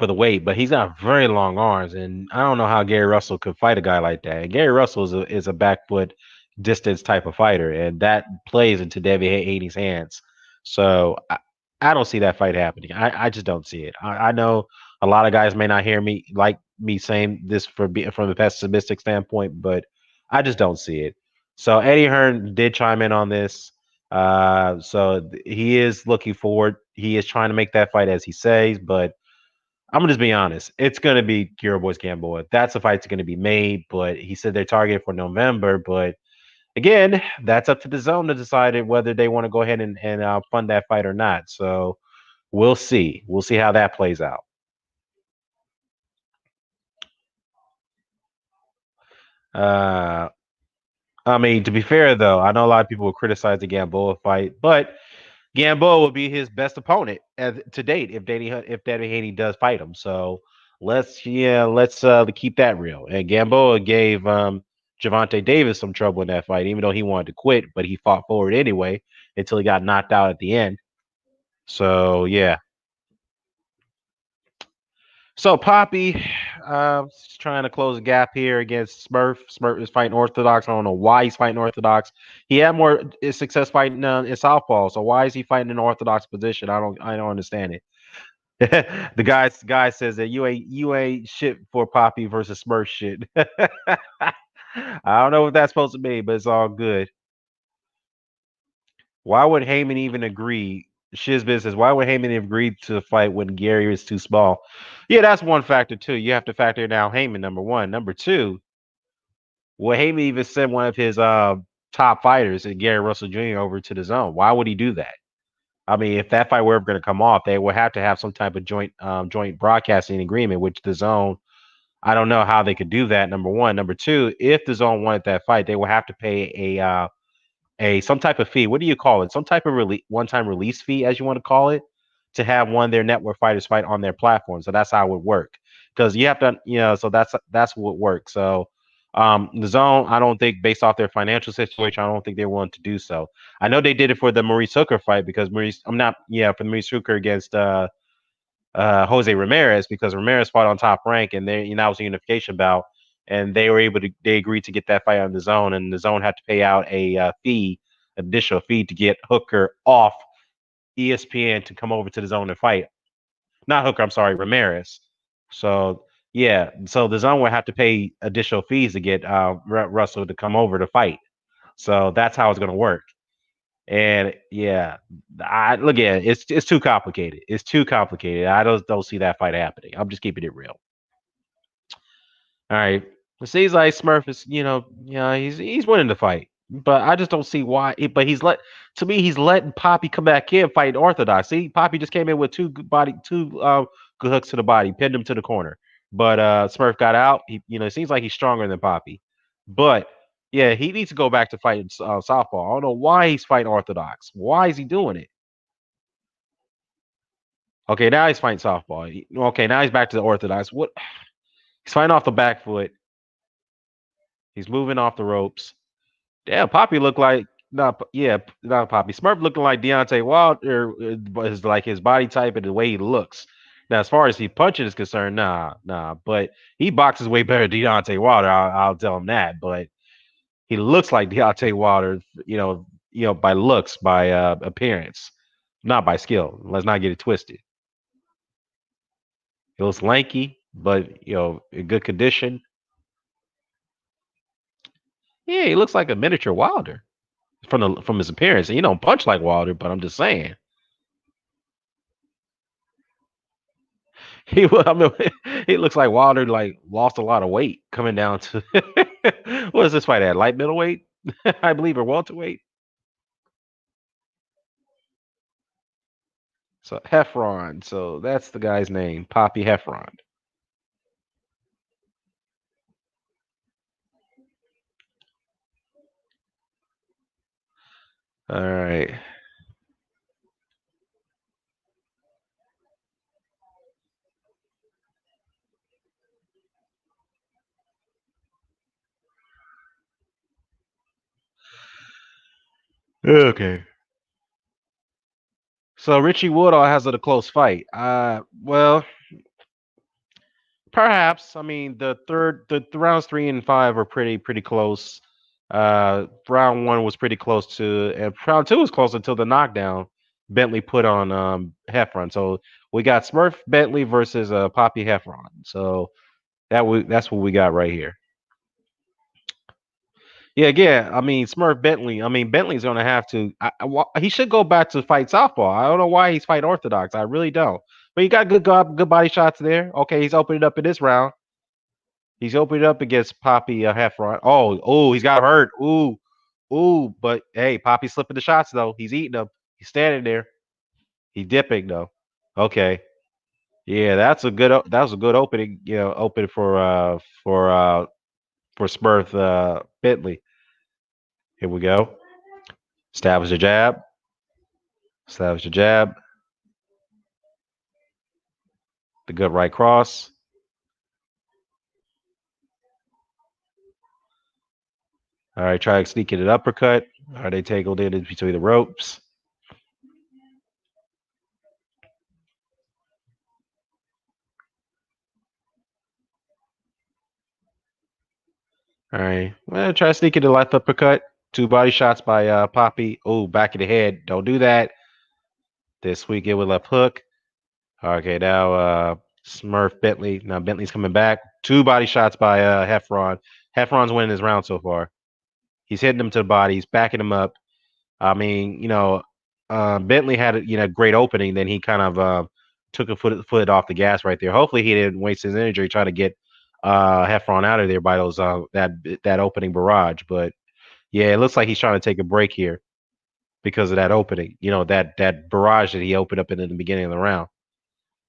the weight, but he's got very long arms, and I don't know how Gary Russell could fight a guy like that. And Gary Russell is a back foot distance type of fighter, and that plays into Devin Haney's hands. So I don't see that fight happening. I just don't see it. I know a lot of guys may not hear me like me saying this from a pessimistic standpoint, but I just don't see it. So Eddie Hearn did chime in on this. He is looking forward. He is trying to make that fight as he says, but I'm gonna just be honest. It's gonna be Kira Boys Gamboa. That's a fight's gonna be made, but he said they're targeted for November. But again, that's up to the zone to decide whether they want to go ahead and fund that fight or not. So we'll see. We'll see how that plays out. Uh, I mean, to be fair though, I know a lot of people will criticize the Gamboa fight, but Gamboa will be his best opponent to date if Danny Haney does fight him. So let's keep that real. And Gamboa gave Javante Davis some trouble in that fight, even though he wanted to quit, but he fought forward anyway until he got knocked out at the end. So yeah. So Poppy, trying to close a gap here against Smurf. Smurf is fighting Orthodox. I don't know why he's fighting Orthodox. He had more success fighting in Southpaw. So why is he fighting in Orthodox position? I don't understand it. The guy says that you ain't shit for Poppy versus Smurf shit. I don't know what that's supposed to mean, but it's all good. Why would Heyman even agree? Shizbiz says, why would Heyman agree to the fight when Gary is too small? Yeah, that's one factor too. You have to factor now Heyman, number one. Number two, will Heyman even send one of his top fighters, Gary Russell Jr., over to the zone? Why would he do that? I mean, if that fight were ever going to come off, they would have to have some type of joint broadcasting agreement, which the zone. I don't know how they could do that. Number one, number two, if the zone wanted that fight, they would have to pay a some type of fee. What do you call it? Some type of one-time release fee, as you want to call it, to have one of their network fighters fight on their platform. So that's how it would work. Because you have to, so that's what works. So the zone, I don't think, based off their financial situation, I don't think they're willing to do so. I know they did it for the Maurice Hooker fight because Maurice, I'm not, yeah, for the Maurice Hooker against Jose Ramirez because Ramirez fought on Top Rank and that was a unification bout, and they agreed to get that fight on the zone, and the zone had to pay out a additional fee to get Hooker off ESPN to come over to the zone and fight. Not Hooker, I'm sorry, Ramirez. So yeah, so the zone would have to pay additional fees to get Russell to come over to fight. So that's how it's going to work. And yeah, I look at it, it's too complicated. It's too complicated. I don't see that fight happening. I'm just keeping it real. All right. It seems like Smurf is, he's winning the fight. But I just don't see why. But to me, he's letting Poppy come back in fighting Orthodox. See, Poppy just came in with two good hooks to the body, pinned him to the corner. But Smurf got out. It seems like he's stronger than Poppy. But yeah, he needs to go back to fighting Southpaw. I don't know why he's fighting Orthodox. Why is he doing it? Okay, now he's fighting Southpaw. Okay, now he's back to the Orthodox. What? He's fighting off the back foot. He's moving off the ropes. Damn, Poppy looked like not Poppy. Smurf looking like Deontay Wilder, is like his body type and the way he looks. Now, as far as he punching is concerned, nah. But he boxes way better than Deontay Wilder. I'll tell him that. But he looks like Deontay Wilder, by looks, by appearance, not by skill. Let's not get it twisted. He looks lanky, but in good condition. Yeah, he looks like a miniature Wilder from his appearance. And he don't punch like Wilder, but I'm just saying. I mean, he looks like Wilder like lost a lot of weight coming down to what is this fight at? Light middleweight, I believe, or welterweight. So Heffron. So that's the guy's name, Poppy Heffron. All right. Okay. So Richie Woodall has a close fight. Well, perhaps. I mean, the rounds 3 and 5 are pretty close. Round 1 was pretty close to, and round 2 was close until the knockdown Bentley put on Heffron. So we got Smurf Bentley versus Poppy Heffron. So that's what we got right here. Yeah, again, I mean Smurf Bentley. I mean Bentley's gonna have to. He should go back to fight southpaw. I don't know why he's fighting orthodox. I really don't. But he got good body shots there. Okay, he's opening up in this round. He's opening up against Poppy Heffron. Oh, he's got hurt. Ooh. But hey, Poppy's slipping the shots though. He's eating them. He's standing there. He's dipping though. Okay. Yeah, that was a good opening. Opening for Smurf Bentley. Here we go. Establish a jab. Establish a jab. The good right cross. All right, try sneaking an uppercut. All right, they tangled in between the ropes. All right, well, try sneaking the left uppercut. 2 body shots by Poppy. Oh, back of the head. Don't do that. This week it with left hook. Okay, now Smurf Bentley. Now Bentley's coming back. 2 body shots by Heffron. Heffron's winning his round so far. He's hitting him to the body. He's backing him up. I mean, Bentley had a great opening. Then he kind of took a foot off the gas right there. Hopefully, he didn't waste his energy trying to get Heffron out of there by those that opening barrage. But yeah, it looks like he's trying to take a break here because of that opening. That barrage that he opened up in the beginning of the round.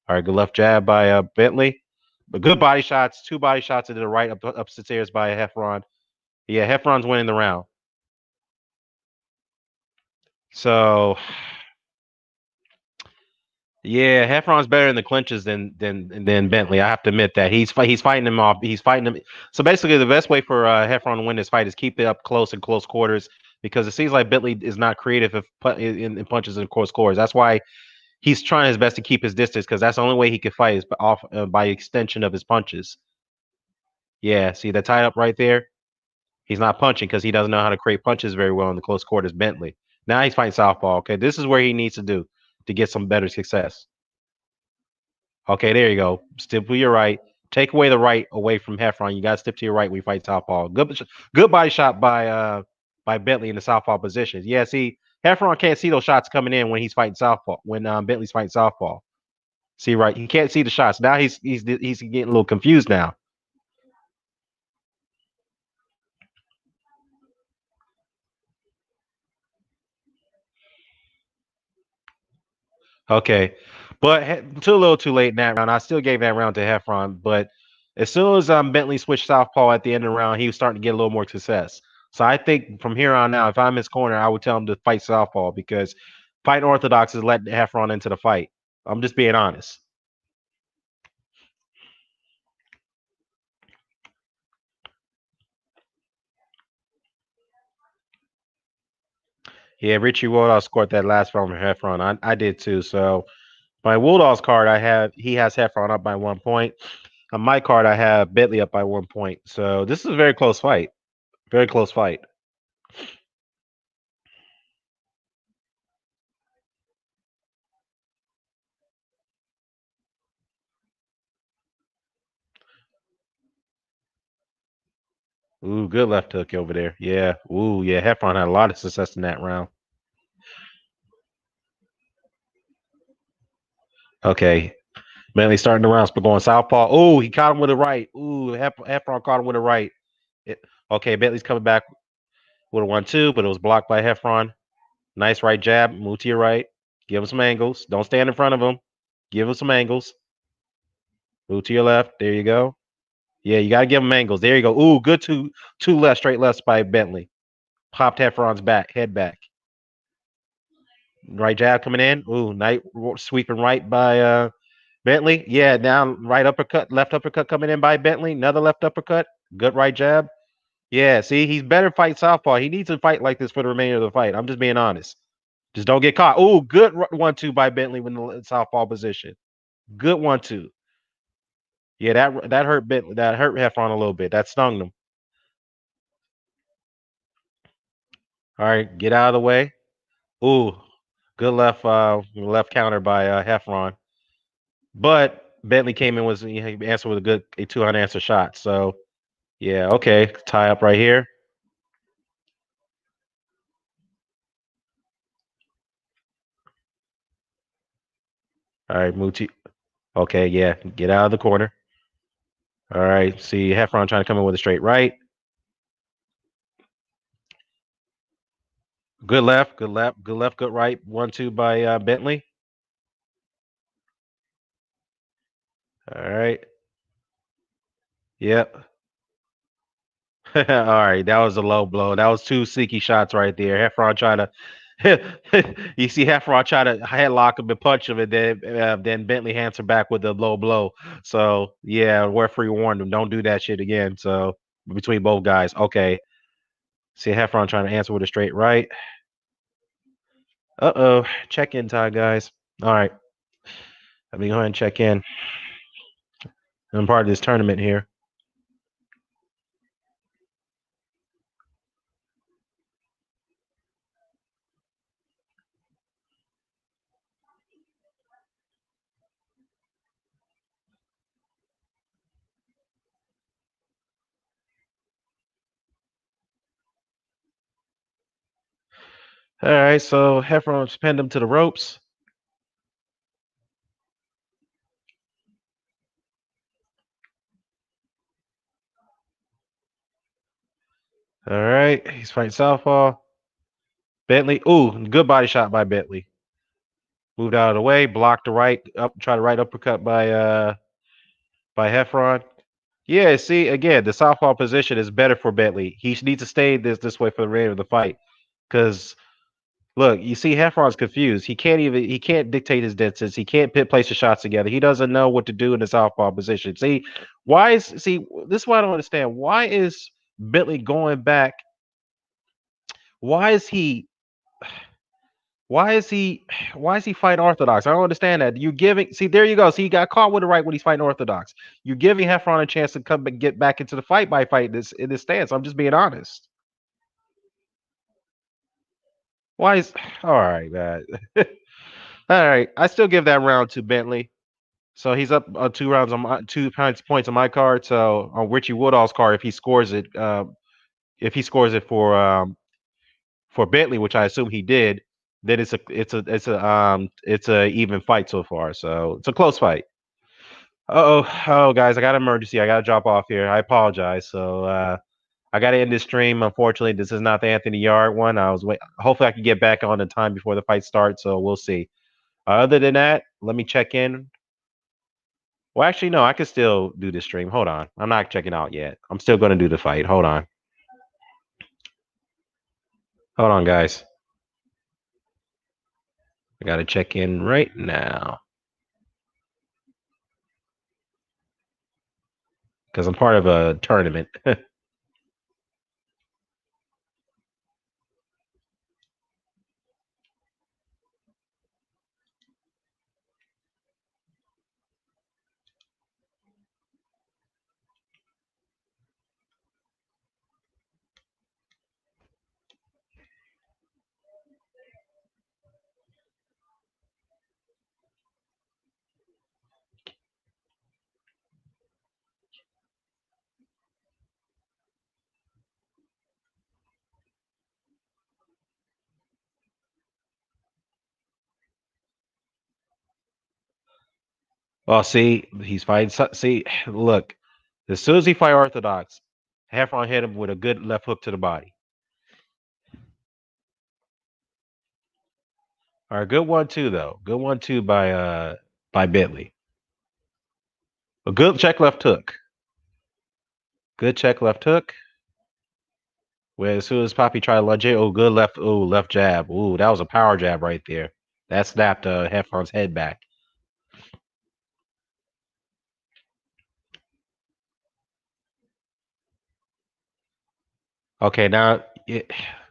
All right, good left jab by Bentley. But good body shots. 2 body shots to the right up the stairs by Heffron. Yeah, Heffron's winning the round. So yeah, Heffron's better in the clinches than Bentley. I have to admit that he's fighting him off. He's fighting him. So basically, the best way for Heffron to win this fight is keep it up close in close quarters because it seems like Bentley is not creative in punches in close quarters. That's why he's trying his best to keep his distance because that's the only way he can fight is off by extension of his punches. Yeah, see the tie up right there. He's not punching because he doesn't know how to create punches very well in the close quarters. Bentley. Now he's fighting southpaw. Okay, this is where he needs to do to get some better success. Okay, there you go. Step to your right. Take away the right away from Heffron. You got to step to your right when you fight southpaw. Good body shot by Bentley in the southpaw position. Yeah, see, Heffron can't see those shots coming in when he's fighting southpaw. When Bentley's fighting southpaw. See, right? He can't see the shots. Now he's getting a little confused now. Okay, but too little, too late in that round. I still gave that round to Heffron, but as soon as Bentley switched southpaw at the end of the round, he was starting to get a little more success. So I think from here on out, if I'm his corner, I would tell him to fight southpaw because fighting orthodox is letting Heffron into the fight. I'm just being honest. Yeah, Richie Woodall scored that last round for Heffron. I did too. So my Wooldall's card, he has Heffron up by 1 point. On my card, I have Bentley up by 1 point. So this is a very close fight. Very close fight. Ooh, good left hook over there. Yeah. Ooh, yeah. Heffron had a lot of success in that round. Okay. Manly starting the rounds, but going southpaw. Oh, he caught him with a right. Ooh, Heffron caught him with a right. It, okay, Bentley's coming back with a 1-2, but it was blocked by Heffron. Nice right jab. Move to your right. Give him some angles. Don't stand in front of him. Give him some angles. Move to your left. There you go. Yeah, you got to give him angles. There you go. Ooh, good two left, straight lefts by Bentley. Popped Heffron's back, head back. Right jab coming in. Ooh, nice sweeping right by Bentley. Yeah, now right uppercut, left uppercut coming in by Bentley. Another left uppercut. Good right jab. Yeah, see, he's better fight southpaw. He needs to fight like this for the remainder of the fight. I'm just being honest. Just don't get caught. Oh, good 1-2 by Bentley with the southpaw position. Good 1-2. Yeah, that hurt Bentley. That hurt Heffron a little bit. That stung him. All right, get out of the way. Ooh, good left counter by Heffron. But Bentley came in he answered with a good a 2 unanswered shot. So yeah, okay, tie up right here. All right, Muti. Okay, yeah, get out of the corner. All right, see Heffron trying to come in with a straight right. Good left, good left, good left, good right. 1-2 by Bentley. All right. Yep. All right, that was a low blow. That was two sneaky shots right there. Heffron trying to, you see Heffron try to headlock him and punch him, and then Bentley answered back with a low blow. So yeah, referee warned him, don't do that shit again. So between both guys, okay. See Heffron trying to answer with a straight right. Uh-oh, check in time, guys. All right, let me go ahead and check in. I'm part of this tournament here. All right, so Heffron pinned him to the ropes. All right, he's fighting southpaw. Bentley, ooh, good body shot by Bentley. Moved out of the way, blocked the right up, try to right uppercut by Heffron. Yeah, see again, the southpaw position is better for Bentley. He needs to stay this way for the remainder of the fight. Because look, you see Heffron's confused. He can't dictate his distance. He can't place the shots together. He doesn't know what to do in the southpaw position. See, this is why I don't understand. Why is Bentley going back? Why is he Why is he why is he fighting orthodox? I don't understand that. You giving see there you go. See, he got caught with the right when he's fighting orthodox. You're giving Heffron a chance to come and get back into the fight by fighting this in this stance. I'm just being honest. Why is all right, man. All right. I still give that round to Bentley. So he's up 2 rounds on my 2 points on my card. So on Richie Woodall's card, if he scores it for Bentley, which I assume he did, then it's a even fight so far. So it's a close fight. Oh, guys, I got an emergency. I got to drop off here. I apologize. So I got to end this stream. Unfortunately, this is not the Anthony Yard one. Hopefully, I can get back on in time before the fight starts. So we'll see. Other than that, let me check in. Well, actually, no, I can still do this stream. Hold on. I'm not checking out yet. I'm still going to do the fight. Hold on. Hold on, guys. I got to check in right now because I'm part of a tournament. Well, see, he's fighting. See, look, as soon as he fight orthodox, Heffron hit him with a good left hook to the body. All right, good one too, though. Good one too by Bentley. A good check left hook. Good check left hook. Where as soon as Poppy tried to lunge it, oh, good left, oh, left jab. Ooh, that was a power jab right there. That snapped Heffron's head back. Okay, now,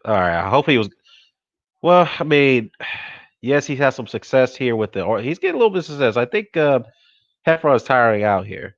all right. Hopefully, he was. Well, I mean, yes, he's had some success here with the. Or he's getting a little bit of success. I think Heffron is tiring out here.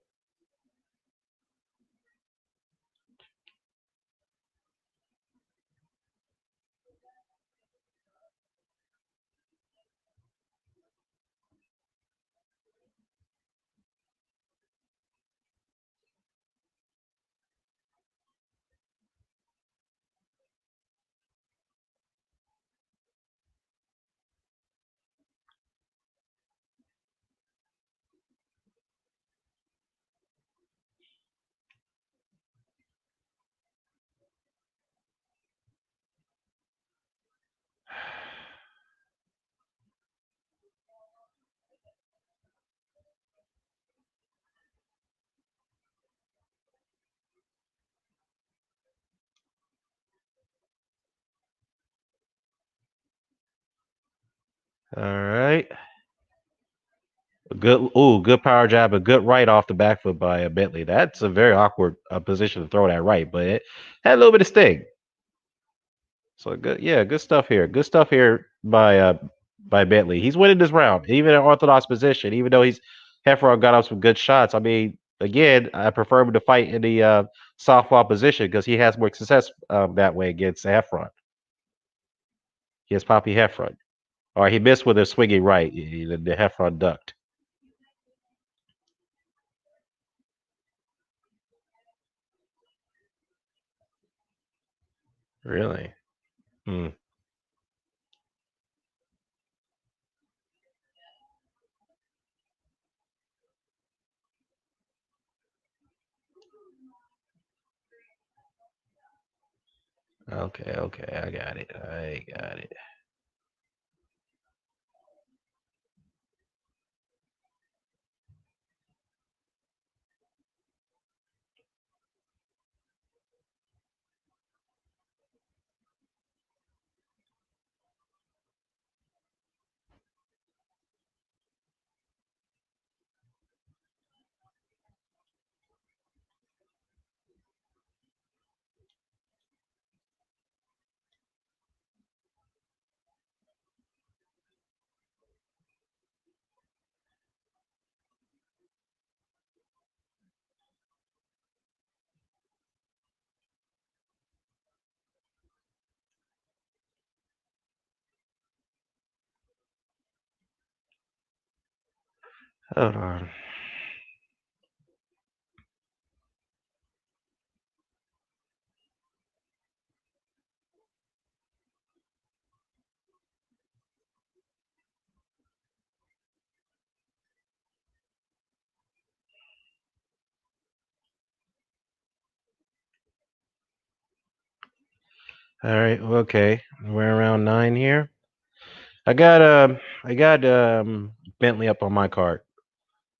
All right. Good power jab, a good right off the back foot by Bentley. That's a very awkward position to throw that right, but it had a little bit of sting. So good, yeah, good stuff here. Good stuff here by Bentley. He's winning this round, even in orthodox position. Even though he's Heffron got up some good shots. I mean, again, I prefer him to fight in the southpaw position because he has more success that way against Heffron. He has Poppy Heffron, or he missed with a swinging right. The Heffron ducked. Really? Hmm. Okay, okay, I got it. I got it. Hold on. All right, okay. We're around 9 here. I got Bentley up on my card.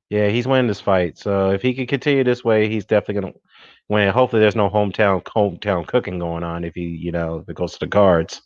Yeah, he's winning this fight. So if he can continue this way, he's definitely gonna win. Hopefully there's no hometown cooking going on if if it goes to the cards.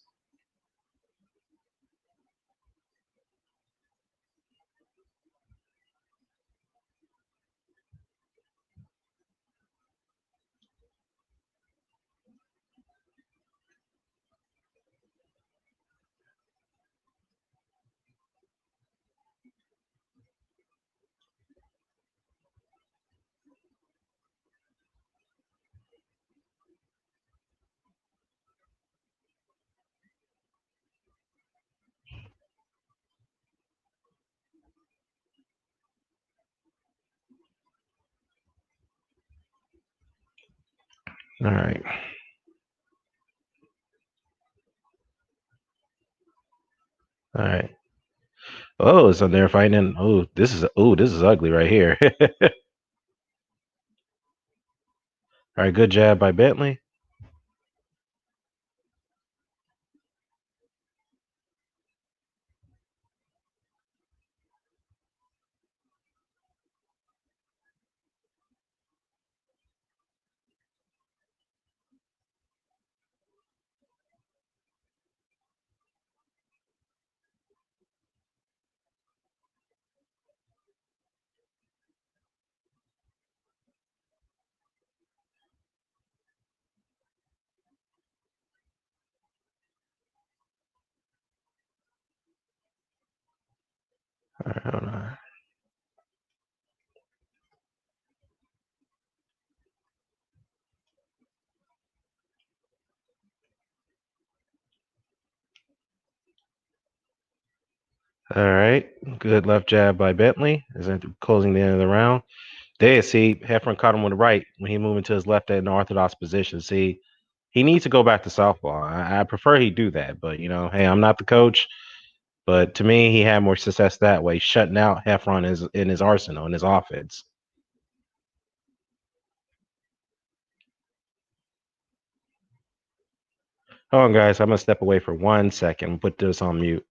All right. All right. Oh, so they're fighting. Oh, this is ugly right here. All right, good jab by Bentley. All right, hold on. All right, good left jab by Bentley. Is that closing the end of the round? There, see, Heffron caught him with the right when he moved into his left at an orthodox position. See, he needs to go back to southpaw. I prefer he do that, but hey, I'm not the coach. But to me, he had more success that way, shutting out Heffron in his arsenal in his offense. Hold on, guys. I'm gonna step away for 1 second. Put this on mute.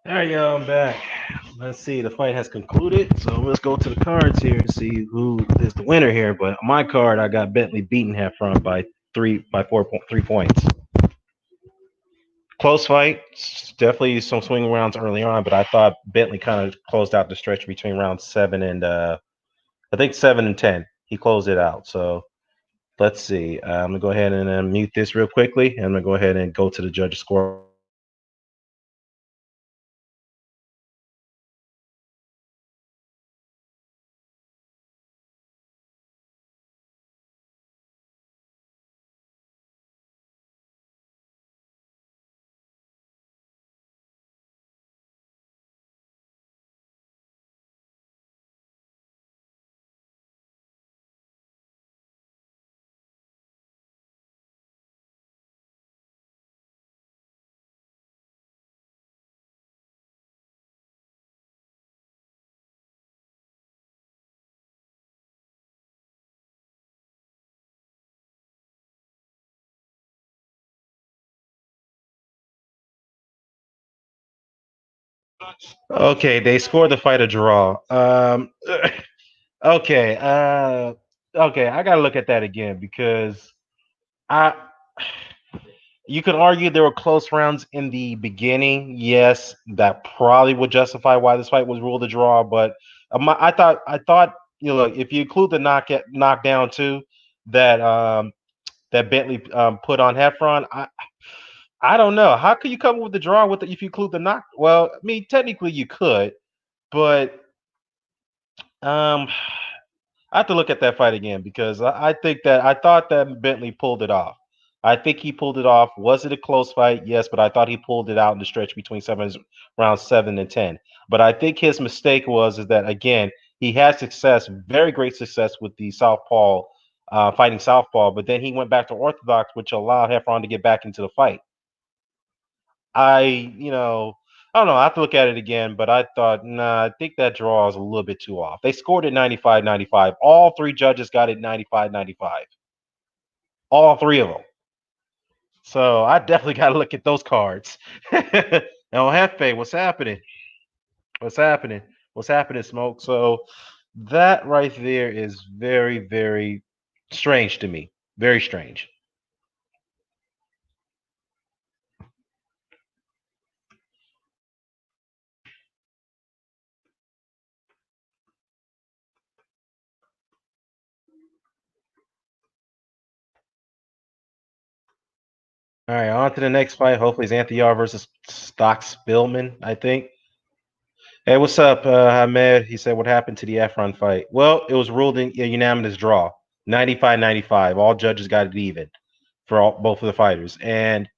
All right, y'all, I'm back. Let's see. The fight has concluded, so let's go to the cards here and see who is the winner here. But on my card, I got Bentley beaten half front by 3 points. Close fight. Definitely some swing rounds early on, but I thought Bentley kind of closed out the stretch between round seven and I think 7 and 10. He closed it out. So let's see. I'm gonna go ahead and mute this real quickly, and I'm gonna go ahead and go to the judges' scorecard here. Okay, they scored the fight a draw. Okay, okay, I gotta look at that again because I you could argue there were close rounds in the beginning. Yes, that probably would justify why this fight was ruled a draw. But I thought if you include the knockdown too, that that Bentley put on Heffron, I don't know. How could you come up with the draw with if you include the knock? Well, I mean, technically you could, but um, I have to look at that fight again because I think that I thought that Bentley pulled it off. I think he pulled it off. Was it a close fight? Yes, but I thought he pulled it out in the stretch between round 7 and 10. But I think his mistake is that again he had success, very great success with the southpaw, fighting southpaw. But then he went back to orthodox, which allowed Heffron to get back into the fight. I, I don't know. I have to look at it again, but I thought, nah, I think that draw is a little bit too off. They scored it 95-95. All three judges got it 95-95. All three of them. So I definitely got to look at those cards. Now, Hefe, what's happening? What's happening? What's happening, Smoke? So that right there is very, very strange to me. Very strange. All right, on to the next fight. Hopefully, it's Anthony Yarde versus Stock Spillman, I think. Hey, what's up, Ahmed? He said, what happened to the Efron fight? Well, it was ruled a unanimous draw, 95-95. All judges got it even for both of the fighters. And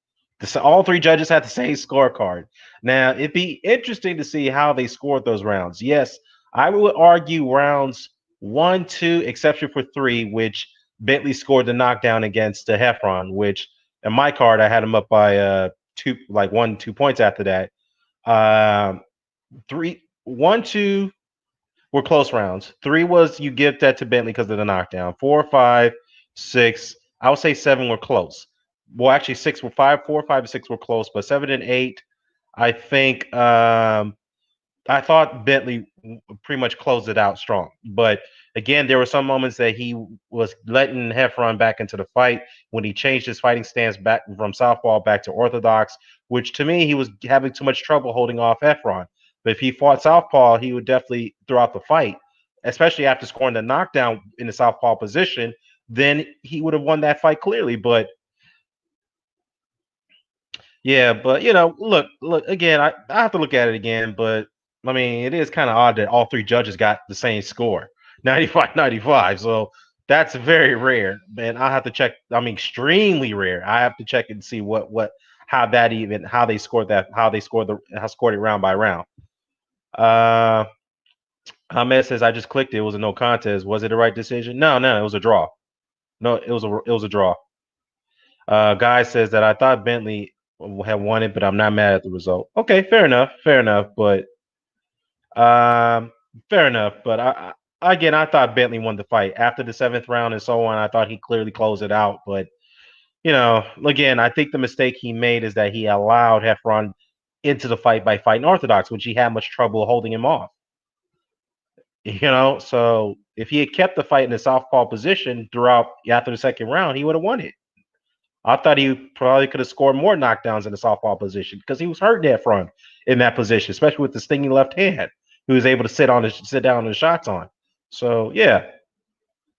all three judges had the same scorecard. Now, it'd be interesting to see how they scored those rounds. Yes, I would argue rounds 1, 2, exception for 3, which Bentley scored the knockdown against Heffron, which in my card, I had him up by 1, 2 points after that. Um, Three, 1, 2 were close rounds. Three was you give that to Bentley because of the knockdown. 4, 5, 6, I would say 7 were close. Well, actually, 6 were 5, 4, 5, and 6 were close, but 7 and 8, I think I thought Bentley pretty much closed it out strong. But again, there were some moments that he was letting Heffron back into the fight when he changed his fighting stance back from southpaw back to orthodox, which to me, he was having too much trouble holding off Heffron. But if he fought southpaw, he would definitely throughout the fight, especially after scoring the knockdown in the southpaw position, then he would have won that fight clearly. But yeah, but look again. I have to look at it again, but I mean, it is kind of odd that all three judges got the same score, 95-95. So that's very rare, and I have to check. I mean, extremely rare. I have to check and see how they scored that, how scored it round by round. Uh, Ahmed says I just clicked it. It was a no contest. Was it the right decision? No, no, it was a draw. No, it was a draw. Guy says that I thought Bentley had won it, but I'm not mad at the result. Okay, fair enough, fair enough, but um, fair enough. But again, I thought Bentley won the fight after the seventh round and so on. I thought he clearly closed it out, but again, I think the mistake he made is that he allowed Heffron into the fight by fighting Orthodox, which he had much trouble holding him off. So if he had kept the fight in the southpaw position throughout after the second round, he would have won it. I thought he probably could have scored more knockdowns in the southpaw position because he was hurt that front in that position, especially with the stinging left hand. He was able to sit down on the shots on. So yeah,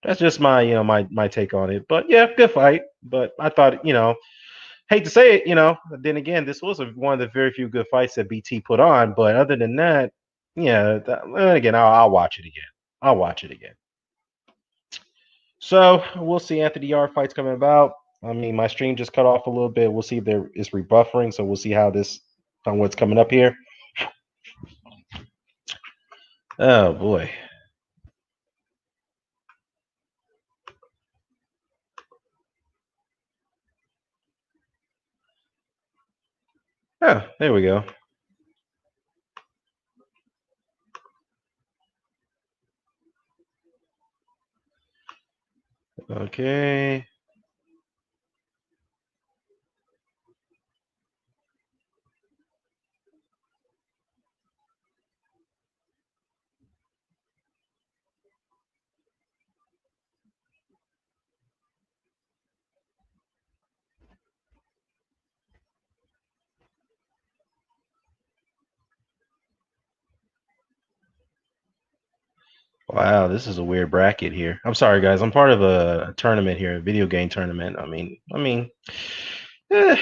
that's just my take on it. But yeah, good fight. But I thought hate to say it, then again, this was one of the very few good fights that BT put on. But other than that, yeah, again, I'll watch it again. I'll watch it again. So we'll see Anthony Yarde fights coming about. I mean, my stream just cut off a little bit. We'll see if there is rebuffering. So we'll see how on what's coming up here. Oh boy. Oh, there we go. Okay. Wow, this is a weird bracket here. I'm sorry, guys. I'm part of a tournament here, a video game tournament. Eh,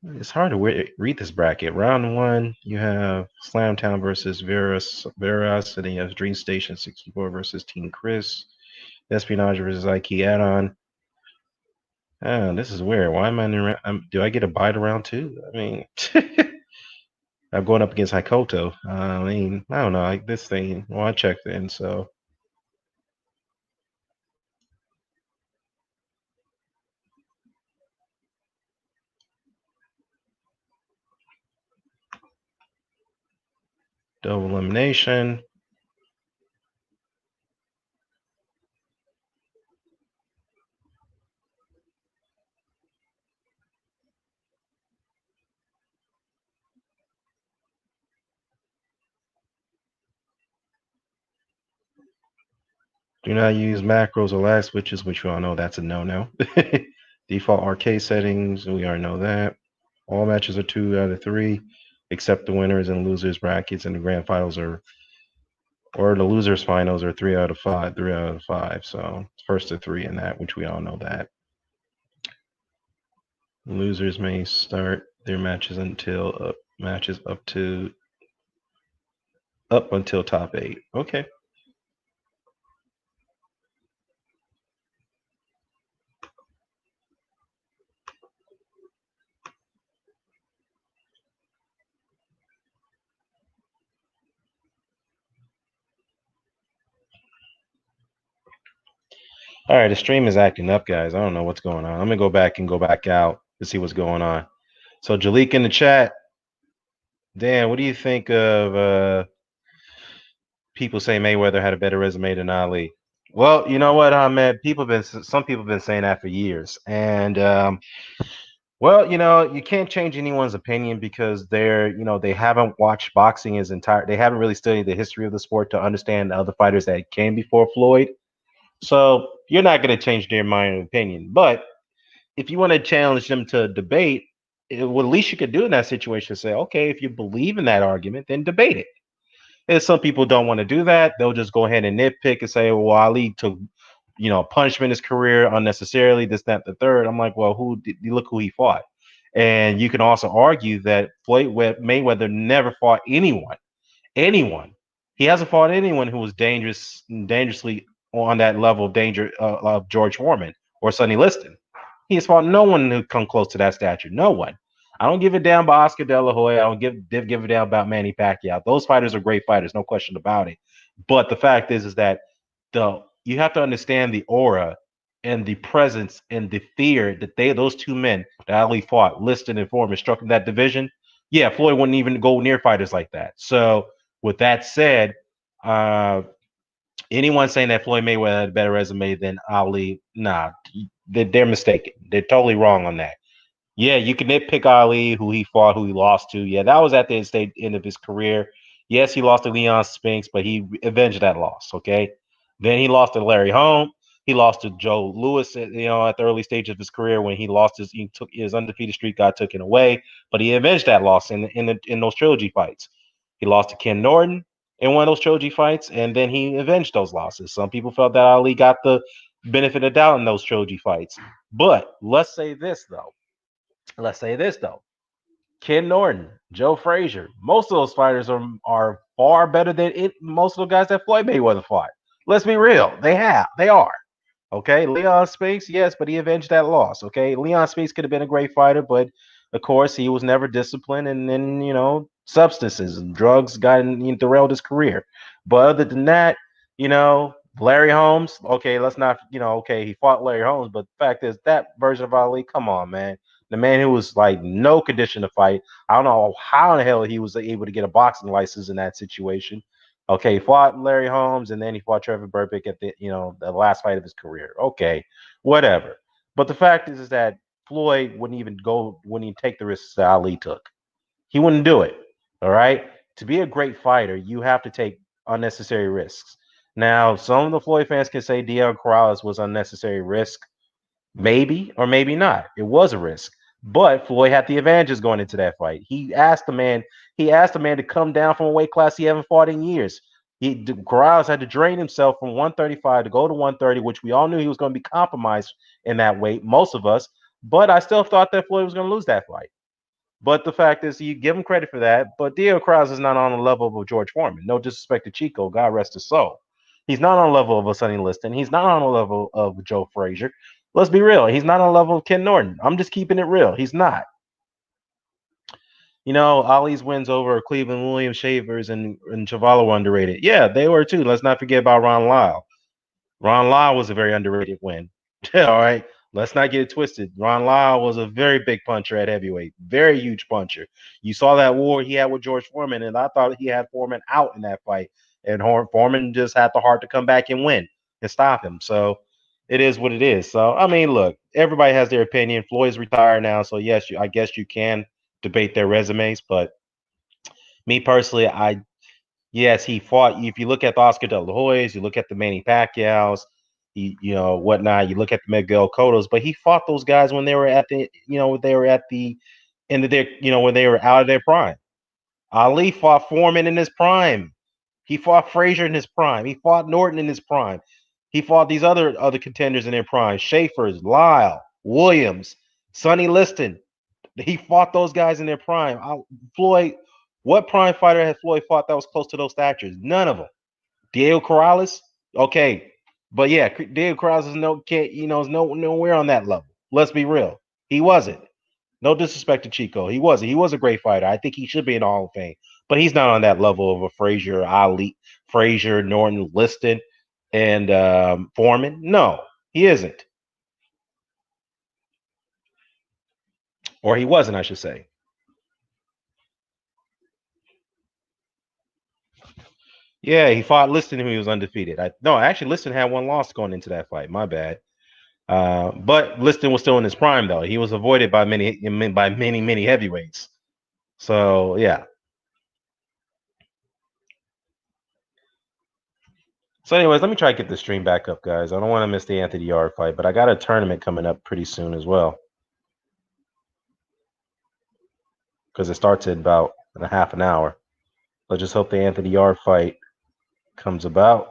it's hard to read this bracket. Round one, you have Slamtown versus Veras, and then you have Dream Station 64 versus Team Chris, Espionage versus Ike Add-on. Oh, this is weird. Why am I in do I get a bite around two? I mean, I'm going up against Hikoto. I don't know. Like this thing, well, I checked in, so. Double elimination. Do not use macros or lag switches, which we all know that's a no-no. Default arcade settings, we already know that. All matches are 2 out of 3, except the winners and losers brackets, and the grand finals or the losers finals are 3 out of 5, 3 out of 5. So first to 3 in that, which we all know that. Losers may start their matches up until top 8. Okay. All right, the stream is acting up, guys. I don't know what's going on. I'm gonna go back out to see what's going on. So Jalik in the chat. Dan, what do you think of people say Mayweather had a better resume than Ali? Well, you know what, Ahmed? Some people have been saying that for years, and well, you can't change anyone's opinion because they haven't watched boxing they haven't really studied the history of the sport to understand the other fighters that came before Floyd. So you're not going to change their mind or opinion. But if you want to challenge them to debate, what at least you could do in that situation is say, okay, if you believe in that argument, then debate it. And some people don't want to do that. They'll just go ahead and nitpick and say, well, Ali took, punishment in his career unnecessarily, this, that, the third. I'm like, well, look who he fought. And you can also argue that Floyd Mayweather never fought anyone. Anyone. He hasn't fought anyone who was dangerously on that level of danger of George Foreman or Sonny Liston. He has fought no one who come close to that stature. No one. I don't give a damn about Oscar De La Hoya. I don't give a damn about Manny Pacquiao. Those fighters are great fighters, no question about it. But the fact is that you have to understand the aura and the presence and the fear that those two men that Ali fought, Liston and Foreman, struck in that division. Yeah, Floyd wouldn't even go near fighters like that. So with that said, anyone saying that Floyd Mayweather had a better resume than Ali, nah, they're mistaken. They're totally wrong on that. Yeah, you can nitpick Ali, who he fought, who he lost to. Yeah, that was at the end of his career. Yes, he lost to Leon Spinks, but he avenged that loss. Okay, then he lost to Larry Holm. He lost to Joe Lewis, at the early stage of his career when he took his undefeated streak got taken away, but he avenged that loss in those trilogy fights. He lost to Ken Norton in one of those trilogy fights, and then he avenged those losses. Some people felt that Ali got the benefit of doubt in those trilogy fights, but let's say this though. Ken Norton, Joe Frazier, most of those fighters are far better than most of the guys that Floyd Mayweather fought. Let's be real. They are. Okay, Leon Spinks, yes, but he avenged that loss. Okay, Leon Spinks could have been a great fighter, but of course he was never disciplined, and then substances and drugs derailed his career. But other than that, you know, Larry Holmes. Okay, let's not. Okay, he fought Larry Holmes, but the fact is that version of Ali. Come on, man. The man who was like no condition to fight. I don't know how in the hell he was able to get a boxing license in that situation. Okay, he fought Larry Holmes and then he fought Trevor Burbick at the last fight of his career. Okay, whatever. But the fact is that Floyd wouldn't even take the risks that Ali took. He wouldn't do it. All right. To be a great fighter, you have to take unnecessary risks. Now, some of the Floyd fans can say Diego Corrales was unnecessary risk. Maybe or maybe not. It was a risk. But Floyd had the advantages going into that fight. He asked the man to come down from a weight class he haven't fought in years. Corrales had to drain himself from 135 to go to 130, which we all knew he was going to be compromised in that weight, most of us. But I still thought that Floyd was going to lose that fight. But the fact is, you give him credit for that. But Diego Corrales is not on the level of George Foreman. No disrespect to Chico, God rest his soul. He's not on the level of a Sonny Liston. He's not on the level of Joe Frazier. Let's be real. He's not on the level of Ken Norton. I'm just keeping it real. He's not. Ali's wins over Cleveland Williams, Shavers, and Chuvalo were underrated. Yeah, they were too. Let's not forget about Ron Lyle. Ron Lyle was a very underrated win. All right. Let's not get it twisted. Ron Lyle was a very big puncher at heavyweight, very huge puncher. You saw that war he had with George Foreman, and I thought he had Foreman out in that fight. And Foreman just had the heart to come back and win and stop him. So it is what it is. So, I mean, look, everybody has their opinion. Floyd's retired now. So, yes, I guess you can debate their resumes. But me personally, yes, he fought. If you look at the Oscar De La Hoyas, you look at the Manny Pacquiao's, whatnot. You look at the Miguel Cottos, but he fought those guys when they were at the end of their, when they were out of their prime. Ali fought Foreman in his prime. He fought Frazier in his prime. He fought Norton in his prime. He fought these other contenders in their prime: Schaefer's, Lyle, Williams, Sonny Liston. He fought those guys in their prime. Floyd, what prime fighter had Floyd fought that was close to those statures? None of them. Diego Corrales, okay, but yeah, Diego Corrales is nowhere on that level. Let's be real, he wasn't. No disrespect to Chico, he wasn't. He was a great fighter. I think he should be in the Hall of Fame, but he's not on that level of a Frazier, Ali, Frazier, Norton, Liston, and Foreman. No, he isn't, or he wasn't, I should say. Yeah, he fought Liston when he was undefeated. No, actually, Liston had one loss going into that fight. My bad. But Liston was still in his prime, though. He was avoided by many heavyweights. So yeah. So, anyways, let me try to get the stream back up, guys. I don't want to miss the Anthony Yarde fight, but I got a tournament coming up pretty soon as well, because it starts in about in a half an hour. Let's just hope the Anthony Yarde fight comes about.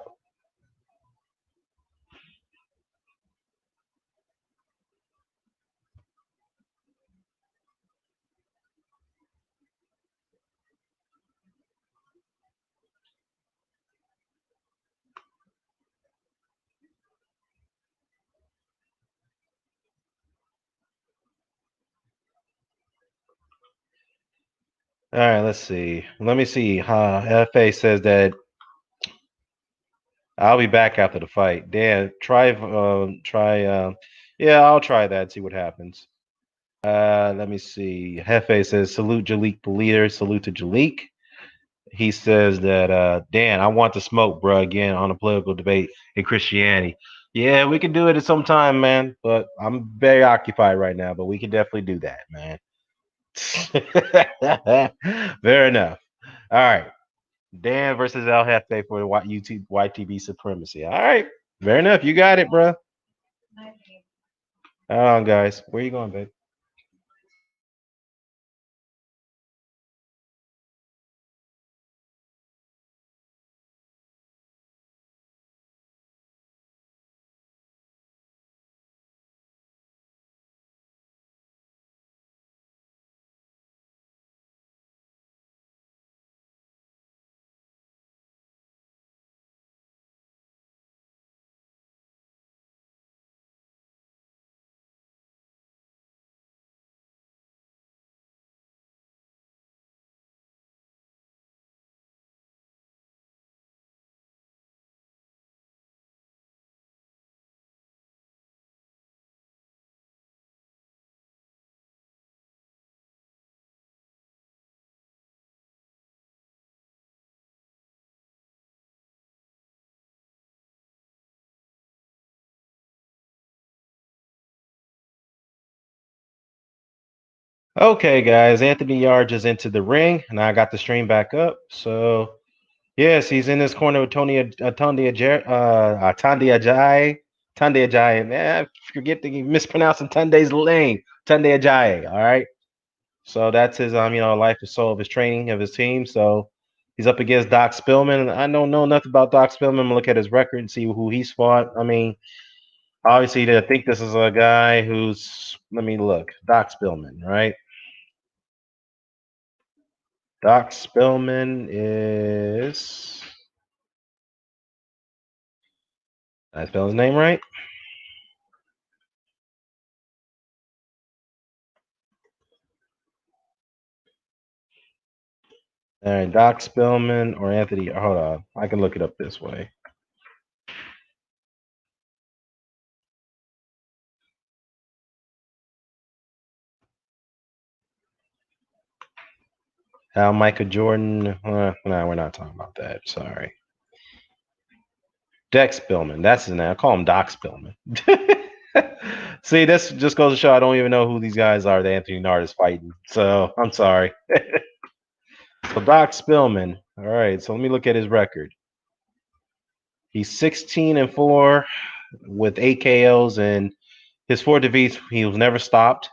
All right, let's see. Let me see. FA says that I'll be back after the fight. Dan, yeah, I'll try that. See what happens. Let me see. Hefe says, salute Jalik the leader. Salute to Jalik. He says that, Dan, I want to smoke, bro, again on a political debate in Christianity. Yeah, we can do it at some time, man. But I'm very occupied right now. But we can definitely do that, man. Fair enough. All right. Dan versus El Jefe for the YTB supremacy. All right. Fair enough. You got it, bro. Hold on, guys. Where you going, babe? Okay, guys. Anthony Yarde just entered the ring, and I got the stream back up. So yes, he's in this corner with Tandi Ajayi. Tandi Ajayi. Man, I forget to mispronouncing Tunde's name. Tunde Ajayi. All right. So that's his life and soul of his training of his team. So he's up against Doc Spillman. I don't know nothing about Doc Spillman. I'm gonna look at his record and see who he's fought. I mean, obviously, I think this is a guy who's. Let me look. Doc Spillman, right? Doc Spillman is. Did I spell his name right? All right, Doc Spillman or Anthony. Hold on, I can look it up this way. How Michael Jordan? No, we're not talking about that. Sorry. Dex Spillman. That's his name. I call him Doc Spillman. See, this just goes to show I don't even know who these guys are that Anthony Nard is fighting. So I'm sorry. So Doc Spillman. All right. So let me look at his record. He's 16-4 with 8 KOs and his 4 defeats. He was never stopped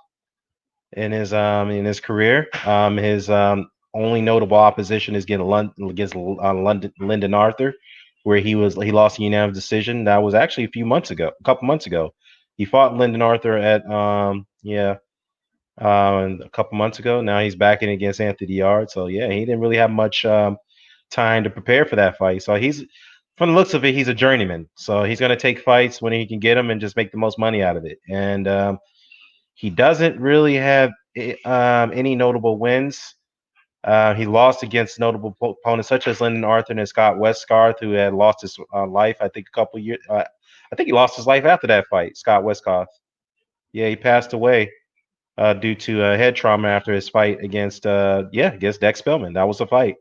in his career. His only notable opposition is against Lyndon Arthur, where he lost a unanimous decision. That was actually a couple months ago. He fought Lyndon Arthur at a couple months ago. Now he's back in against Anthony Yarde. So yeah, he didn't really have much time to prepare for that fight. So he's from the looks of it, he's a journeyman. So he's going to take fights when he can get them and just make the most money out of it. And he doesn't really have any notable wins. He lost against notable opponents such as Lyndon Arthur and Scott Westgarth, who had lost his life, I think, a couple years. I think he lost his life after that fight, Scott Westgarth. Yeah, he passed away due to head trauma after his fight against Dex Spillman. That was a fight.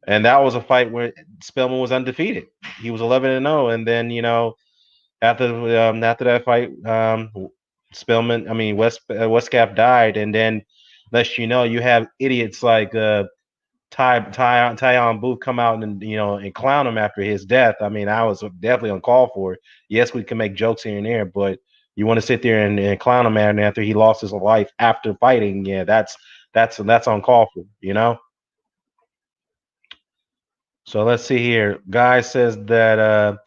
And that was a fight where Spillman was undefeated. He was 11-0. And then, after that fight, Spillman, I mean Westcap died, and then lest you know, you have idiots like Tyon Booth come out and clown him after his death. I mean, I was definitely uncalled for. Yes, we can make jokes here and there, but you want to sit there and clown a man after he lost his life after fighting? Yeah, that's uncalled for. So let's see here. Guy says that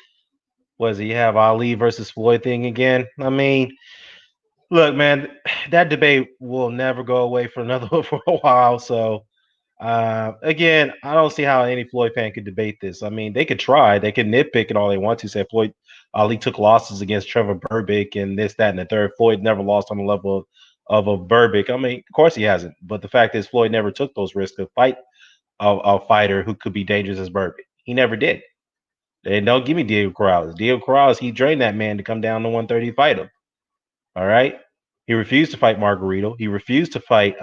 was he have Ali versus Floyd thing again? I mean, look, man, that debate will never go away for another for a while. So again, I don't see how any Floyd fan could debate this. I mean, they could try, they could nitpick it all they want to. Say Floyd Ali took losses against Trevor Burbick and this, that, and the third. Floyd never lost on the level of a Burbick. I mean, of course he hasn't, but the fact is, Floyd never took those risks to fight a fighter who could be dangerous as Burbick. He never did. And don't give me Diego Corrales. Diego Corrales, he drained that man to come down to 130 fight him. All right. He refused to fight Margarito. He refused to fight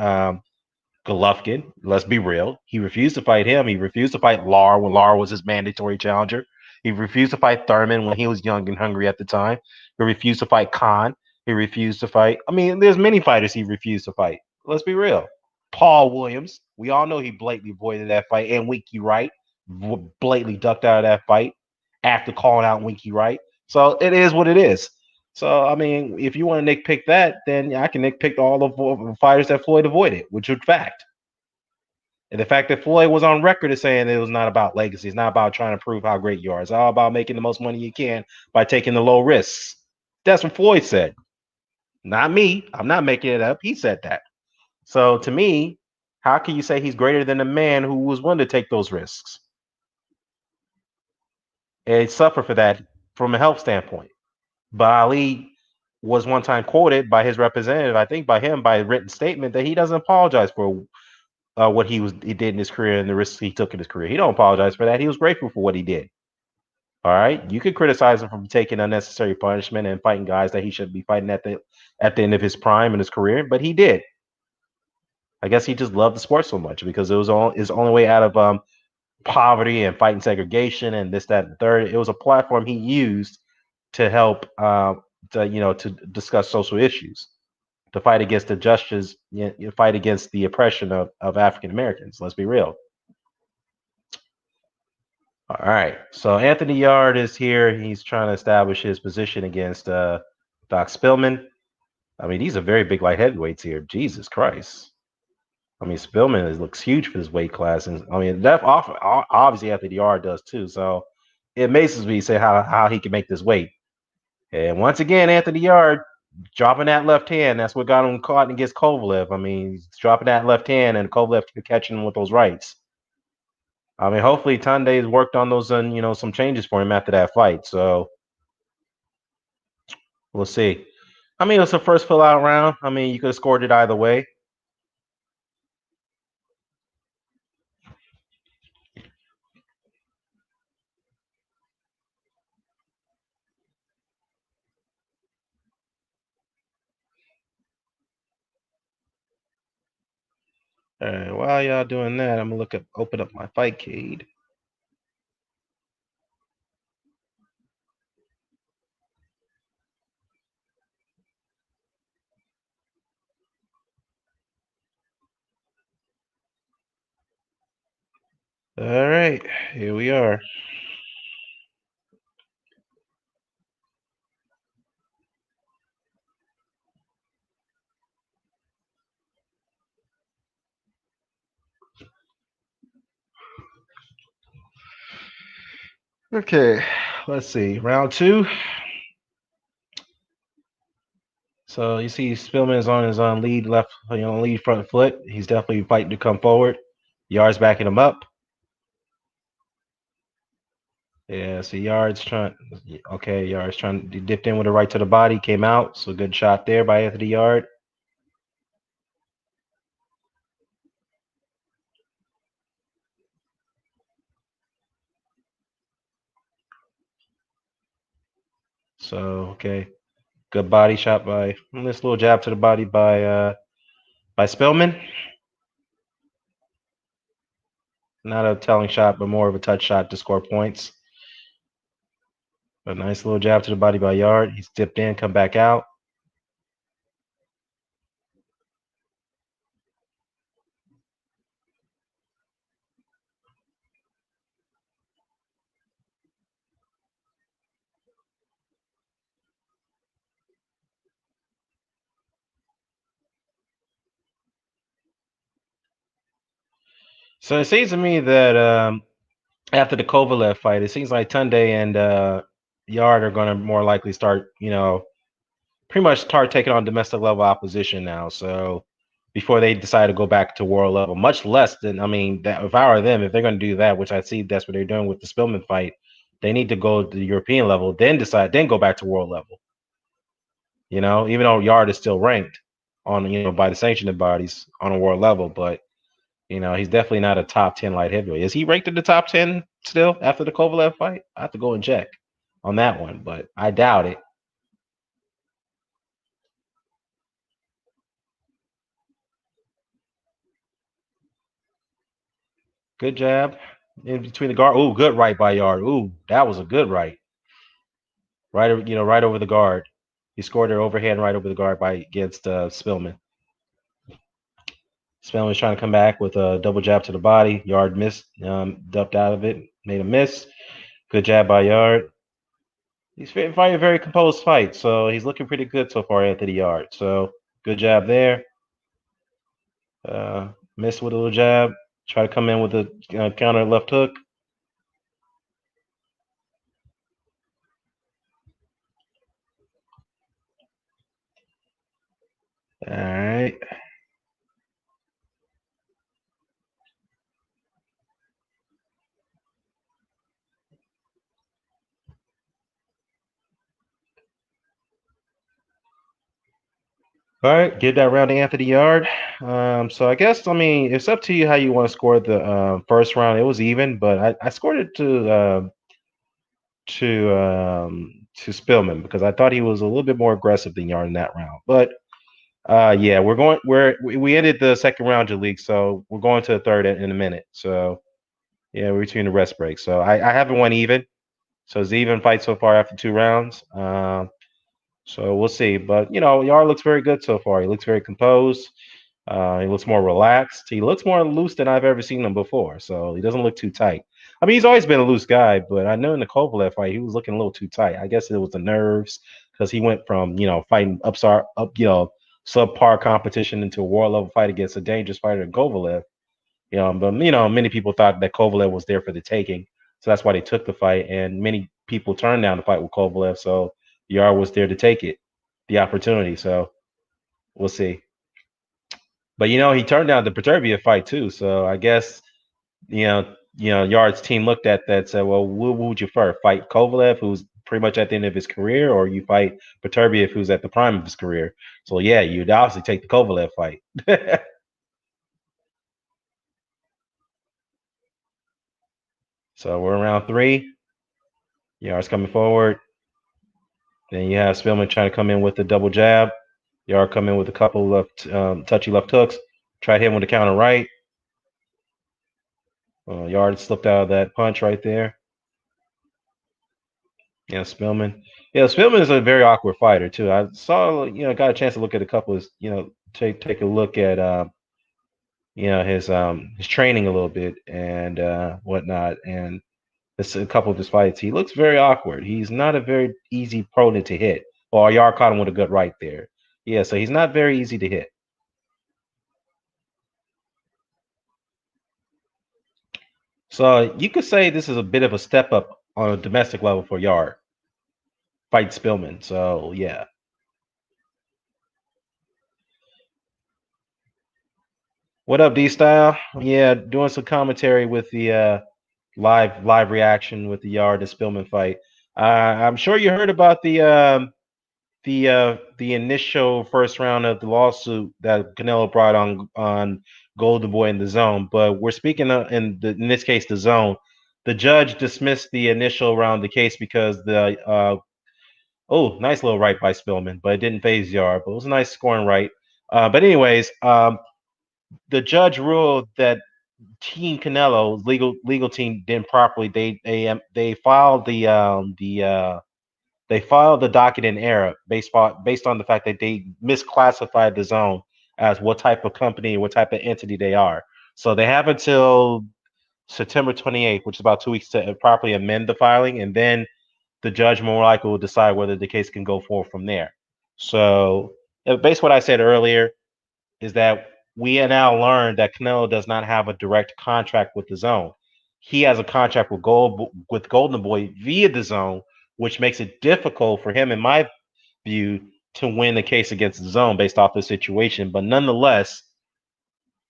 Golovkin. Let's be real. He refused to fight him. He refused to fight Lar when Lar was his mandatory challenger. He refused to fight Thurman when he was young and hungry at the time. He refused to fight Khan. He refused to fight. I mean, there's many fighters he refused to fight. Let's be real. Paul Williams. We all know he blatantly avoided that fight, and Winky Wright blatantly ducked out of that fight after calling out Winky Wright. So it is what it is. So I mean, if you want to nitpick that, then I can nitpick all the fighters that Floyd avoided, which is fact. And the fact that Floyd was on record as saying it was not about legacy, it's not about trying to prove how great you are. It's all about making the most money you can by taking the low risks. That's what Floyd said. Not me. I'm not making it up. He said that. So to me, how can you say he's greater than a man who was willing to take those risks and suffer for that from a health standpoint? But Ali was one time quoted by his representative, I think by him, by a written statement that he doesn't apologize for what he did in his career and the risks he took in his career. He don't apologize for that. He was grateful for what he did. All right, you could criticize him for taking unnecessary punishment and fighting guys that he shouldn't be fighting at the end of his prime in his career, but he did. I guess he just loved the sport so much because it was his only way out of poverty and fighting segregation and this, that, and the third. It was a platform he used to help to discuss social issues, to fight against the justice, fight against the oppression of African Americans. Let's be real. All right. So Anthony Yarde is here. He's trying to establish his position against Doc Spillman. I mean, these are very big light heavyweights here. Jesus Christ. I mean, Spillman looks huge for this weight class, and I mean, that obviously Anthony Yarde does too. So it amazes me to say how he can make this weight. And once again, Anthony Yarde dropping that left hand. That's what got him caught against Kovalev. I mean, he's dropping that left hand, and Kovalev catching him with those rights. I mean, hopefully Tunde's worked on those and some changes for him after that fight. So we'll see. I mean, it was the first fill out round. I mean, you could have scored it either way. All right, while y'all doing that, I'm gonna open up my Fightcade. All right, here we are. Okay, let's see. Round two. So you see Spillman is on his lead left, lead front foot. He's definitely fighting to come forward. Yarde's backing him up. Yeah, so Yarde's trying. Okay, Yarde's trying. He dipped in with a right to the body, came out. So good shot there by Anthony Yarde. So okay, good body shot by this little jab to the body by Spillman. Not a telling shot, but more of a touch shot to score points. A nice little jab to the body by Yarde. He's dipped in, come back out. So it seems to me that after the Kovalev fight, it seems like Tunde and Yarde are going to more likely start, pretty much start taking on domestic level opposition now. So before they decide to go back to world level, much less than I mean, that if I were them, if they're going to do that, which I see that's what they're doing with the Spillman fight, they need to go to the European level, then go back to world level. Even though Yarde is still ranked on by the sanctioning bodies on a world level, but he's definitely not a top 10 light heavyweight. Is he ranked in the top 10 still after the Kovalev fight? I have to go and check on that one, but I doubt it. Good jab. in between the guard. Ooh, good right by Yarde. Ooh, that was a good right. Right, right over the guard. He scored her overhand right over the guard by against Spillman. Spillman was trying to come back with a double jab to the body. Yarde missed, ducked out of it, made a miss. Good jab by Yarde. He's fighting a very composed fight, so he's looking pretty good so far, Anthony Yarde. So good job there. Missed with a little jab. Try to come in with a counter left hook. All right. All right, give that round to Anthony Yarde. So I guess it's up to you how you want to score the first round. It was even, but I scored it to Spillman because I thought he was a little bit more aggressive than Yarde in that round. But yeah, we ended the second round of league, so we're going to the third in a minute. So yeah, we're between the rest break. So I haven't won even. So it's even fight so far after two rounds. So we'll see. But Yar looks very good so far. He looks very composed. He looks more relaxed. He looks more loose than I've ever seen him before. So he doesn't look too tight. I mean, he's always been a loose guy, but I know in the Kovalev fight he was looking a little too tight. I guess it was the nerves because he went from fighting subpar competition into a war level fight against a dangerous fighter in Kovalev. But many people thought that Kovalev was there for the taking, so that's why they took the fight. And many people turned down the fight with Kovalev, so Yar was there to take it, the opportunity. So we'll see. But he turned down the Peterbiev fight too. So I guess Yard's team looked at that and said, well, what would you prefer? Fight Kovalev, who's pretty much at the end of his career, or you fight Peterbiev, who's at the prime of his career? So yeah, you'd obviously take the Kovalev fight. So we're in round three. Yard's coming forward. Then you have Spillman trying to come in with the double jab. Yard come in with a couple of touchy left hooks. Tried him with the counter right. Yard slipped out of that punch right there. Yeah, Spillman. Yeah, Spillman is a very awkward fighter too. I saw, got a chance to look at a couple of, take a look at, his training a little bit and whatnot, and this a couple of his fights. He looks very awkward. He's not a very easy opponent to hit. Well, Yard caught him with a good right there. Yeah, so he's not very easy to hit. So you could say this is a bit of a step up on a domestic level for Yard, fight Spillman. So yeah. What up, D Style? Yeah, doing some commentary with the live reaction with the Yard and Spillman fight. I'm sure you heard about the initial first round of the lawsuit that Canelo brought on Golden Boy in the zone, but we're speaking in this case the zone. The judge dismissed the initial round of the case because the nice little right by Spillman, but it didn't phase Yard, but it was a nice scoring right. But anyways, the judge ruled that Team Canelo's legal team didn't properly. They filed they filed the docket in error based on the fact that they misclassified the zone as what type of company, what type of entity they are. So they have until September 28th, which is about 2 weeks, to properly amend the filing, and then the judge more likely will decide whether the case can go forward from there. So, based on what I said earlier, is that we have now learned that Canelo does not have a direct contract with the zone. He has a contract with Golden Boy via the zone, which makes it difficult for him, in my view, to win the case against the zone based off the situation. But nonetheless,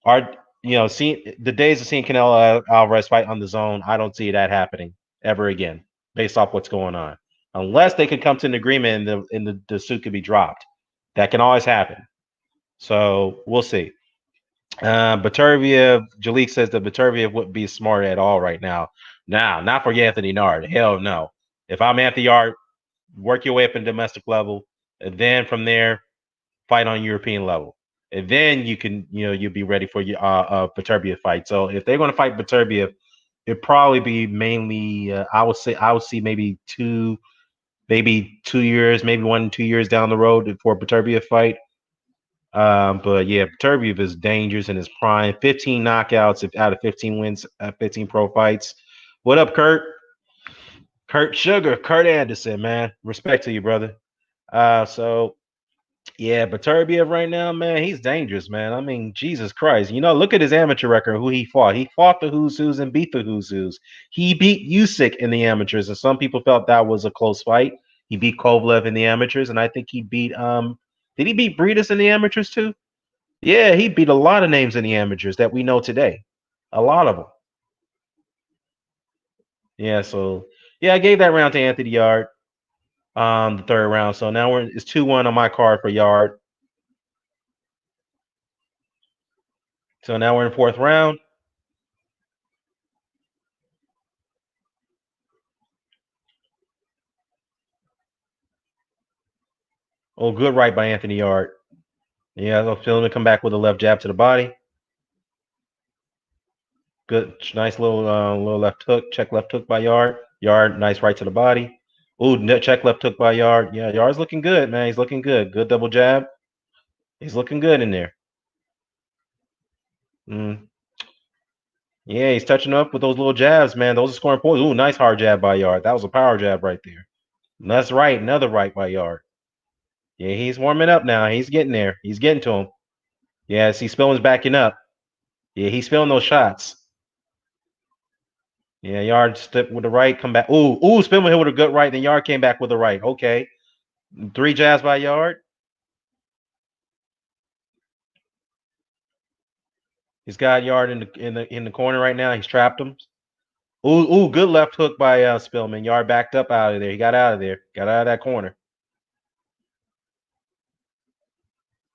our seeing the days of seeing Canelo Alvarez fight on the zone, I don't see that happening ever again, based off what's going on. Unless they can come to an agreement and the suit could be dropped. That can always happen. So we'll see. Baturbiev, Jalik says that Baturbiev wouldn't be smart at all right now. Now, not for Anthony Nard. Hell no. If I'm Anthony Nard, work your way up in domestic level, and then from there, fight on European level. And then you can, you'll be ready for your Baturbiev fight. So if they're going to fight Baturbiev, It'd probably be mainly. I would see maybe 2 years, maybe 1 2 years down the road for a Beterbiev fight. But yeah, Beterbiev is dangerous in his prime. 15 knockouts out of 15 wins, 15 pro fights. What up, Kurt? Kurt Sugar, Kurt Anderson, man. Respect to you, brother. So yeah, but Beterbiev right now, man, he's dangerous, man. I mean, Jesus Christ. Look at his amateur record, who he fought. He fought the Who's Who's and beat the Who's Who's. He beat Usyk in the amateurs, and some people felt that was a close fight. He beat Kovalev in the amateurs, and I think he beat did he beat Breedis in the amateurs too? Yeah, he beat a lot of names in the amateurs that we know today. A lot of them. Yeah, so yeah, I gave that round to Anthony Yarde, the third round. So now it's 2-1 on my card for Yarde. So now we're in fourth round. Oh, good right by Anthony Yarde. Yeah, I'll feel him to come back with a left jab to the body. Good, nice little left hook, check left hook by Yarde. Yarde, nice right to the body. Ooh, check left hook by Yarde. Yeah, Yarde's looking good, man. He's looking good. Good double jab. He's looking good in there. Mm. Yeah, he's touching up with those little jabs, man. Those are scoring points. Ooh, nice hard jab by Yarde. That was a power jab right there. That's right, another right by Yarde. Yeah, he's warming up now. He's getting there. He's getting to him. Yeah, see, Spillman's backing up. Yeah, he's feeling those shots. Yeah, Yarde step with the right, come back. Ooh, Spillman hit with a good right, then Yarde came back with the right. Okay. 3 jabs by Yarde. He's got Yarde in the corner right now. He's trapped him. Ooh, good left hook by Spillman. Yarde backed up out of there. He got out of there. Got out of that corner.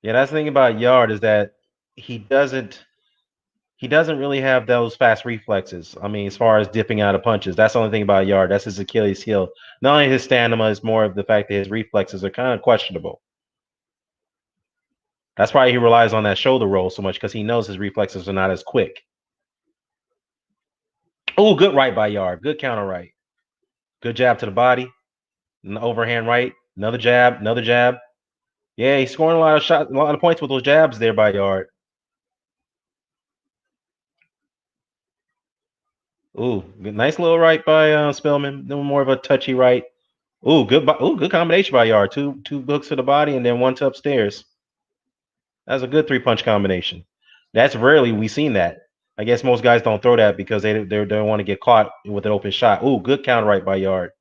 Yeah, that's the thing about Yarde is that he doesn't he doesn't really have those fast reflexes. I mean, as far as dipping out of punches, that's the only thing about Yarde. That's his Achilles heel. Not only his stamina, is more of the fact that his reflexes are kind of questionable. That's why he relies on that shoulder roll so much because he knows his reflexes are not as quick. Oh, good right by Yarde. Good counter right. Good jab to the body. Overhand right. Another jab. Another jab. Yeah, he's scoring a lot of shots, a lot of points with those jabs there by Yarde. Ooh, nice little right by Spillman. Then more of a touchy right. Good combination by Yarde. Two hooks to the body and then one to upstairs. That's a good 3-punch combination. That's rarely we seen that. I guess most guys don't throw that because they don't want to get caught with an open shot. Ooh, good counter right by Yarde.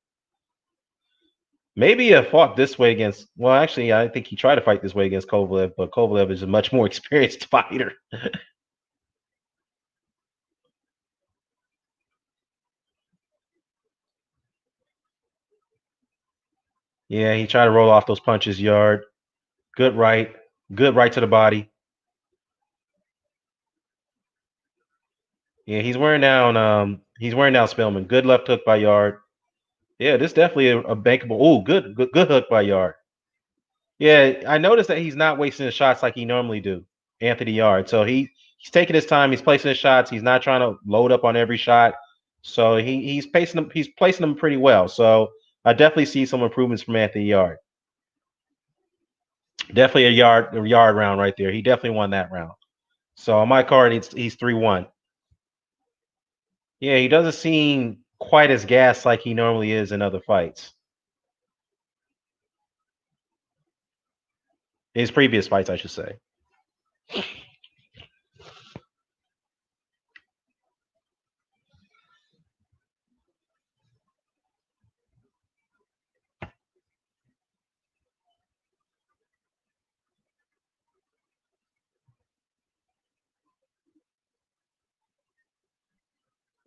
Maybe he fought this way against. Well, actually, I think he tried to fight this way against Kovalev, but Kovalev is a much more experienced fighter. Yeah, he tried to roll off those punches. Yarde, good right to the body. Yeah, he's wearing down Spillman. Good left hook by Yarde. Yeah, this definitely a bankable. Oh, good hook by Yarde. Yeah, I noticed that he's not wasting his shots like he normally do, Anthony Yarde. So he's taking his time. He's placing his shots. He's not trying to load up on every shot. So he's pacing them. He's placing them pretty well. So I definitely see some improvements from Anthony Yarde. Definitely a yard round right there. He definitely won that round. So on my card, he's 3-1. Yeah, he doesn't seem quite as gassed like he normally is in other fights. His previous fights, I should say.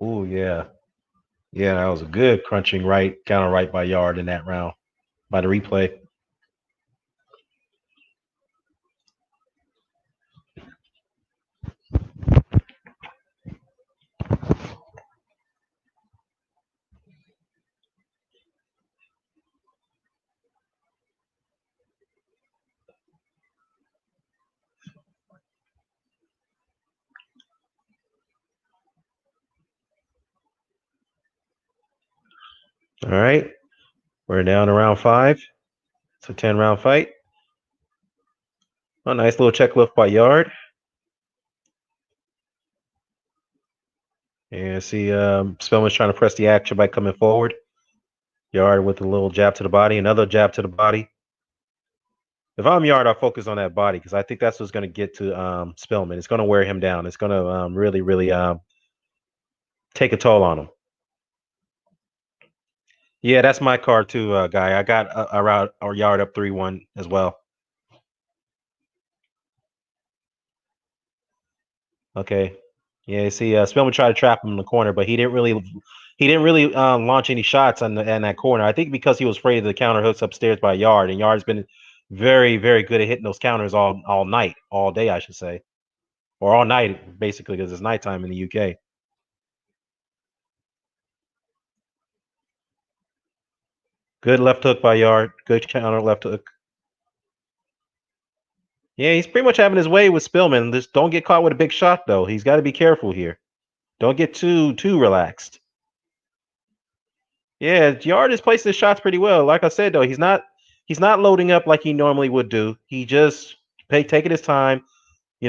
Oh yeah. Yeah, that was a good crunching right, counter right by Yarde in that round by the replay. All right. We're down to round 5. It's a 10-round fight. A nice little check lift by Yarde. And see, Spellman's trying to press the action by coming forward. Yarde with a little jab to the body, another jab to the body. If I'm Yarde, I'll focus on that body because I think that's what's going to get to Spellman. It's going to wear him down. It's going to really, really take a toll on him. Yeah, that's my card too, guy. I got around our Yarde up 3-1 as well. Okay. Yeah, see, Spellman tried to trap him in the corner, but he didn't really launch any shots in that corner. I think because he was afraid of the counter hooks upstairs by Yarde, and Yarde's been very, very good at hitting those counters all night, all day, I should say, or all night basically because it's nighttime in the UK. Good left hook by Yarde. Good counter left hook. Yeah, he's pretty much having his way with Spillman. Just don't get caught with a big shot though. He's got to be careful here. Don't get too relaxed. Yeah, Yarde is placing his shots pretty well. Like I said though, he's not loading up like he normally would do. He just taking his time,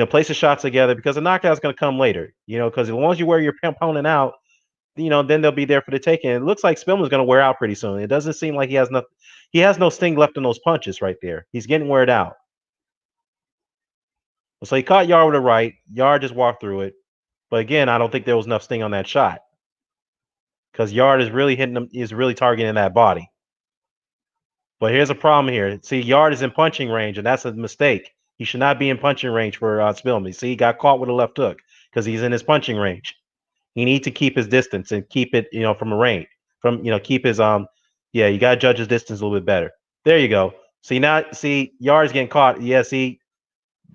place the shots together because the knockout's going to come later. Because as long as you wear your opponent out, then they'll be there for the taking. It looks like Spillman's going to wear out pretty soon. It doesn't seem like he has no sting left in those punches right there. He's getting weared out. So he caught Yarde with a right. Yarde just walked through it. But again, I don't think there was enough sting on that shot because Yarde is really hitting him, is really targeting that body. But here's a problem here. See, Yarde is in punching range, and that's a mistake. He should not be in punching range for Spillman. See, he got caught with a left hook because he's in his punching range. He needs to keep his distance and keep it, from a range. Keep his yeah, you gotta judge his distance a little bit better. There you go. See, Yarde's getting caught. Yeah, see,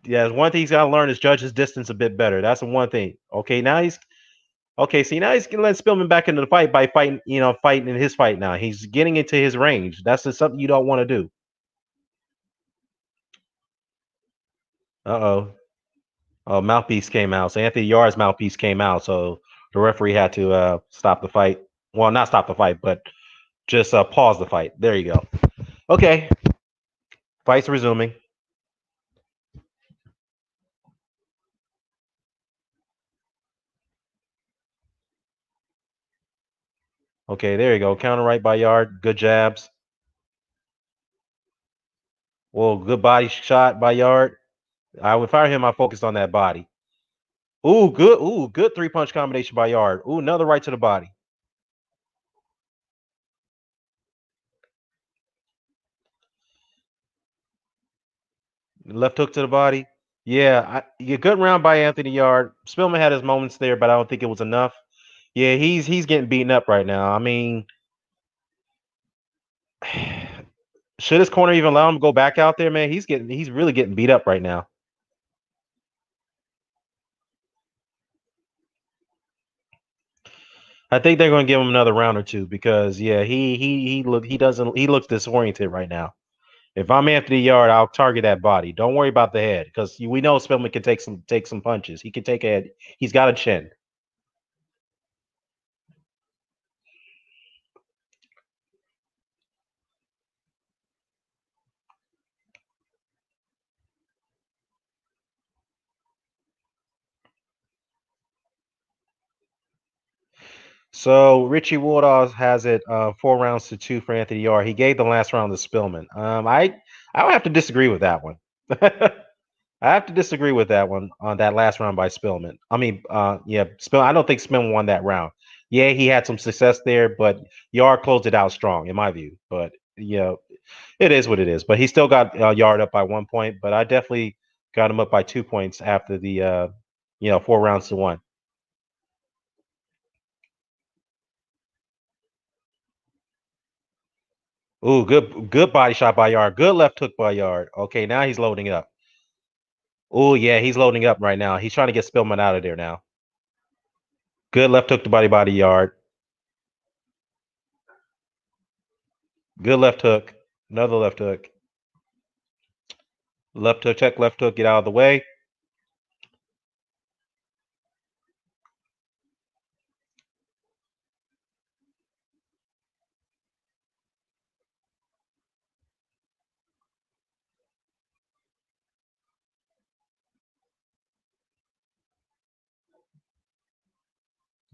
yeah, one thing he's gotta learn is judge his distance a bit better. That's the one thing. See, now he's gonna let Spillman back into the fight by fighting in his fight now. He's getting into his range. That's just something you don't want to do. Uh-oh. Oh, mouthpiece came out. So Anthony Yarde's mouthpiece came out. So the referee had to stop the fight. Well, not stop the fight, but just pause the fight. There you go. Okay. Fight's resuming. Okay, there you go. Counter right by Yarde. Good jabs. Well, good body shot by Yarde. I would fire him. I focused on that body. Ooh, good. Ooh, good 3-punch combination by Yarde. Ooh, another right to the body. Left hook to the body. Yeah, good round by Anthony Yarde. Spillman had his moments there, but I don't think it was enough. Yeah, he's getting beaten up right now. I mean, should his corner even allow him to go back out there, man? He's really getting beat up right now. I think they're going to give him another round or two because yeah, he looks disoriented right now. If I'm Anthony Yarde, I'll target that body. Don't worry about the head because we know Spillman can take some punches. He can take a head. He's got a chin. So Richie Wardlaw has it 4 rounds to 2 for Anthony Yarde. He gave the last round to Spillman. I would have to disagree with that one. I have to disagree with that one on that last round by Spillman. I mean, yeah, I don't think Spillman won that round. Yeah, he had some success there, but Yarde closed it out strong, in my view. But it is what it is. But he still got Yarde up by 1 point. But I definitely got him up by 2 points after the 4 rounds to 1. Ooh, good body shot by Yarde. Good left hook by Yarde. Okay, now he's loading up. Oh yeah, he's loading up right now. He's trying to get Spillman out of there now. Good left hook to body Yarde. Good left hook. Another left hook. Left hook, check left hook, get out of the way.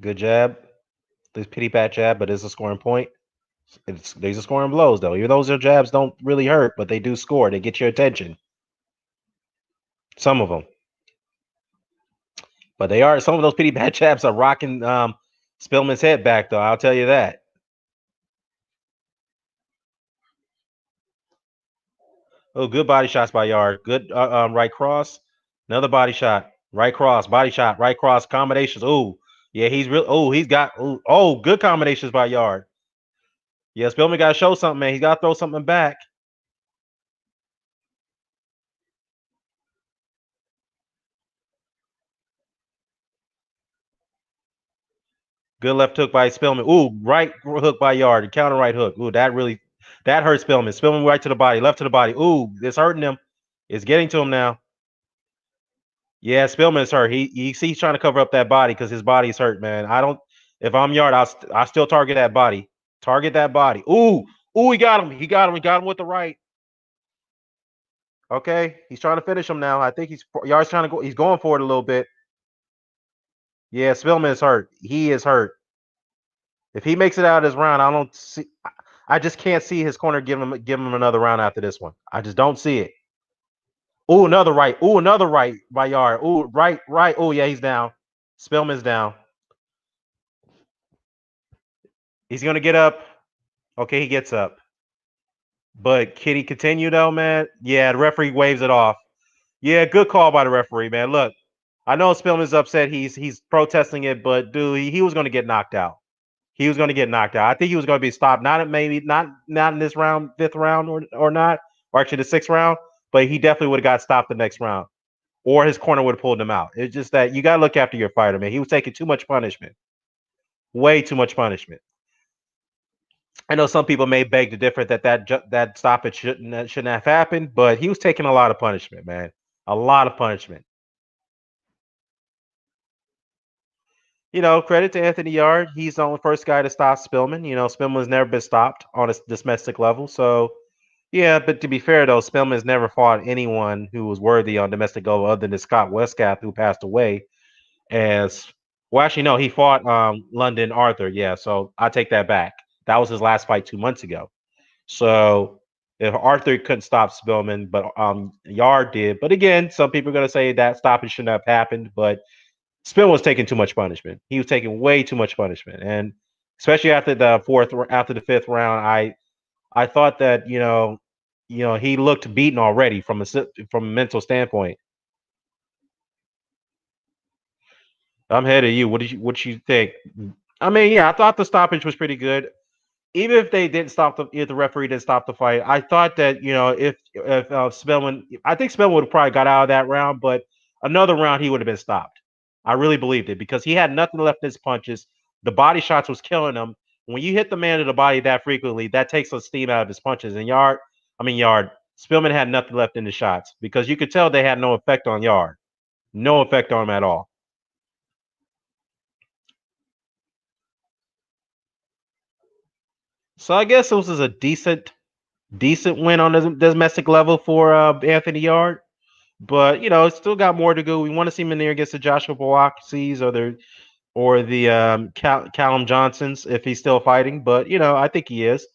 Good jab. This pity pat jab, but it's a scoring point. It's these are scoring blows though. Even those jabs don't really hurt, but they do score. They get your attention. Some of them, but they are some of those pity pat jabs are rocking Spillman's head back though. I'll tell you that. Oh, good body shots by Yard. Good right cross. Another body shot. Right cross. Body shot. Right cross. Combinations. Oh, yeah, he's real. Oh, he's got. Ooh, oh, good combinations by Yard. Yeah, Spillman got to show something, man. He's got to throw something back. Good left hook by Spillman. Ooh, right hook by Yard. Counter right hook. Ooh, that hurts Spillman. Spillman right to the body, left to the body. Ooh, it's hurting him. It's getting to him now. Yeah, Spillman's hurt. He's trying to cover up that body because his body's hurt, man. I don't. If I'm Yard, I still target that body. Target that body. Ooh, ooh, he got him. He got him. He got him with the right. Okay, he's trying to finish him now. I think Yard's trying to go. He's going for it a little bit. Yeah, Spillman is hurt. He is hurt. If he makes it out of this round, I don't see. I just can't see his corner give him another round after this one. I just don't see it. Ooh, another right. Ooh, another right by Yard. Ooh, right, right. Ooh, yeah, he's down. Spillman's down. He's gonna get up. Okay, he gets up. But can he continue though, man? Yeah, the referee waves it off. Yeah, good call by the referee, man. Look, I know Spillman's upset. He's protesting it, but dude, he was gonna get knocked out. He was gonna get knocked out. I think he was gonna be stopped. Not in this round, fifth round or not, or actually the sixth round, but he definitely would have got stopped the next round. Or his corner would have pulled him out. It's just that you gotta look after your fighter, man. He was taking too much punishment. Way too much punishment. I know some people may beg to differ that stoppage shouldn't have happened, but he was taking a lot of punishment, man. A lot of punishment. Credit to Anthony Yard. He's the only first guy to stop Spillman. Spillman's never been stopped on a domestic level. So, yeah, but to be fair, though, Spillman's never fought anyone who was worthy on domestic level other than Scott Westcath, who passed away. As well, actually, no, he fought London Arthur. Yeah, so I take that back. That was his last fight 2 months ago. So if Arthur couldn't stop Spillman, but Yard did. But again, some people are going to say that stoppage shouldn't have happened. But Spillman was taking too much punishment. He was taking way too much punishment, and especially after the fifth round, I thought that he looked beaten already from a mental standpoint. I'm ahead of you. What you think? I mean, yeah, I thought the stoppage was pretty good. Even if they didn't if the referee didn't stop the fight, I thought that if Spellman, I think Spellman would have probably got out of that round, but another round he would have been stopped. I really believed it because he had nothing left in his punches. The body shots was killing him. When you hit the man in the body that frequently, that takes some steam out of his punches. And Spillman had nothing left in the shots because you could tell they had no effect on Yard, no effect on him at all. So I guess this was a decent win on the domestic level for Anthony Yard. But it's still got more to go. We want to see him in there against the Joshua Boaksis or the Callum Johnsons if he's still fighting. But I think he is.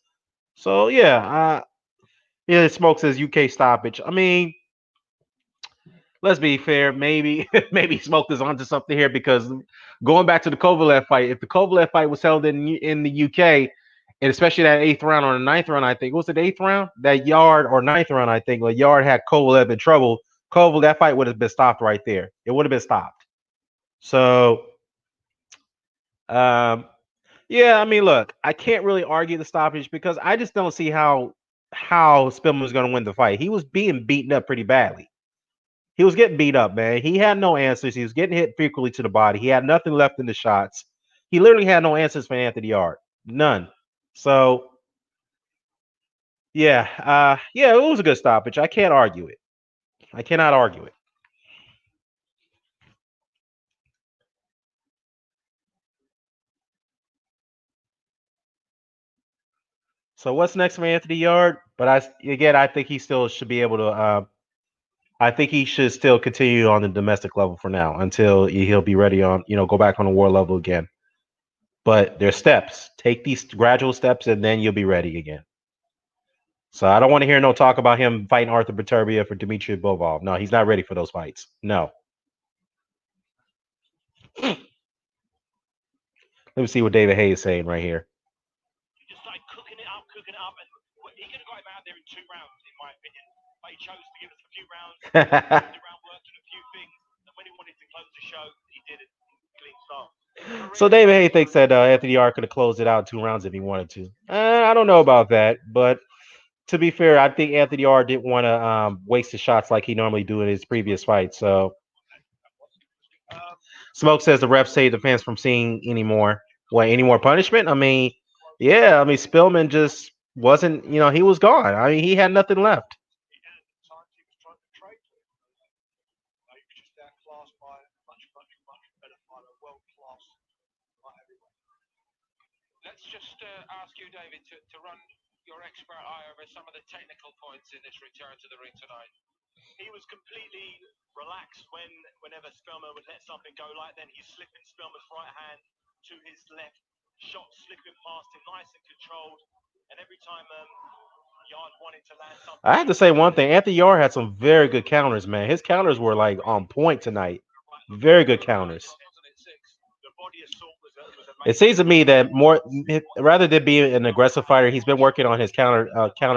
So yeah, Smoke says UK stoppage. I mean, let's be fair. Maybe maybe Smoke is onto something here because going back to the Kovalev fight, if the Kovalev fight was held in the UK, and especially that eighth round or the ninth round, I think was it the eighth round? That Yard or ninth round, I think, where Yard had Kovalev in trouble. That fight would have been stopped right there. It would have been stopped. So, um, yeah, I mean, look, I can't really argue the stoppage because I just don't see how Spillman was going to win the fight. He was being beaten up pretty badly. He was getting beat up, man. He had no answers. He was getting hit frequently to the body. He had nothing left in the shots. He literally had no answers for Anthony Yard. None. So, yeah, yeah, it was a good stoppage. I can't argue it. I cannot argue it. So what's next for Anthony Yard? But I think he still should be able to. I think he should still continue on the domestic level for now until he'll be ready on go back on the war level again. But there's steps. Take these gradual steps, and then you'll be ready again. So I don't want to hear no talk about him fighting Arthur Beterbiev for Dmitry Bovov. No, he's not ready for those fights. No. Let me see what David Hayes is saying right here. He just started cooking it up, and he could have got him out there in 2 rounds, in my opinion. But he chose to give us a few rounds, the round worked on a few things, and when he wanted to close the show, he did it in clean style. So David Hayes thinks that Anthony Yarde could have closed it out in 2 rounds if he wanted to. I don't know about that, but to be fair, I think Anthony Yarde didn't want to waste his shots like he normally do in his previous fights. So Smoke says the refs saved the fans from seeing any more. What, any more punishment? I mean, yeah, I mean Spillman just wasn't, he was gone. I mean, he had nothing left. Let's just ask you, David, to run your expert eye over some of the technical points in this return to the ring tonight. He was completely relaxed whenever Spillman would let something go like then. He's slipping Spillman's right hand to his left, shot slipping past him, nice and controlled. And every time Yarde wanted to land something, I have to say one thing. Anthony Yarde had some very good counters, man. His counters were like on point tonight. Very good counters. It seems to me that more rather than being an aggressive fighter, he's been working on his counter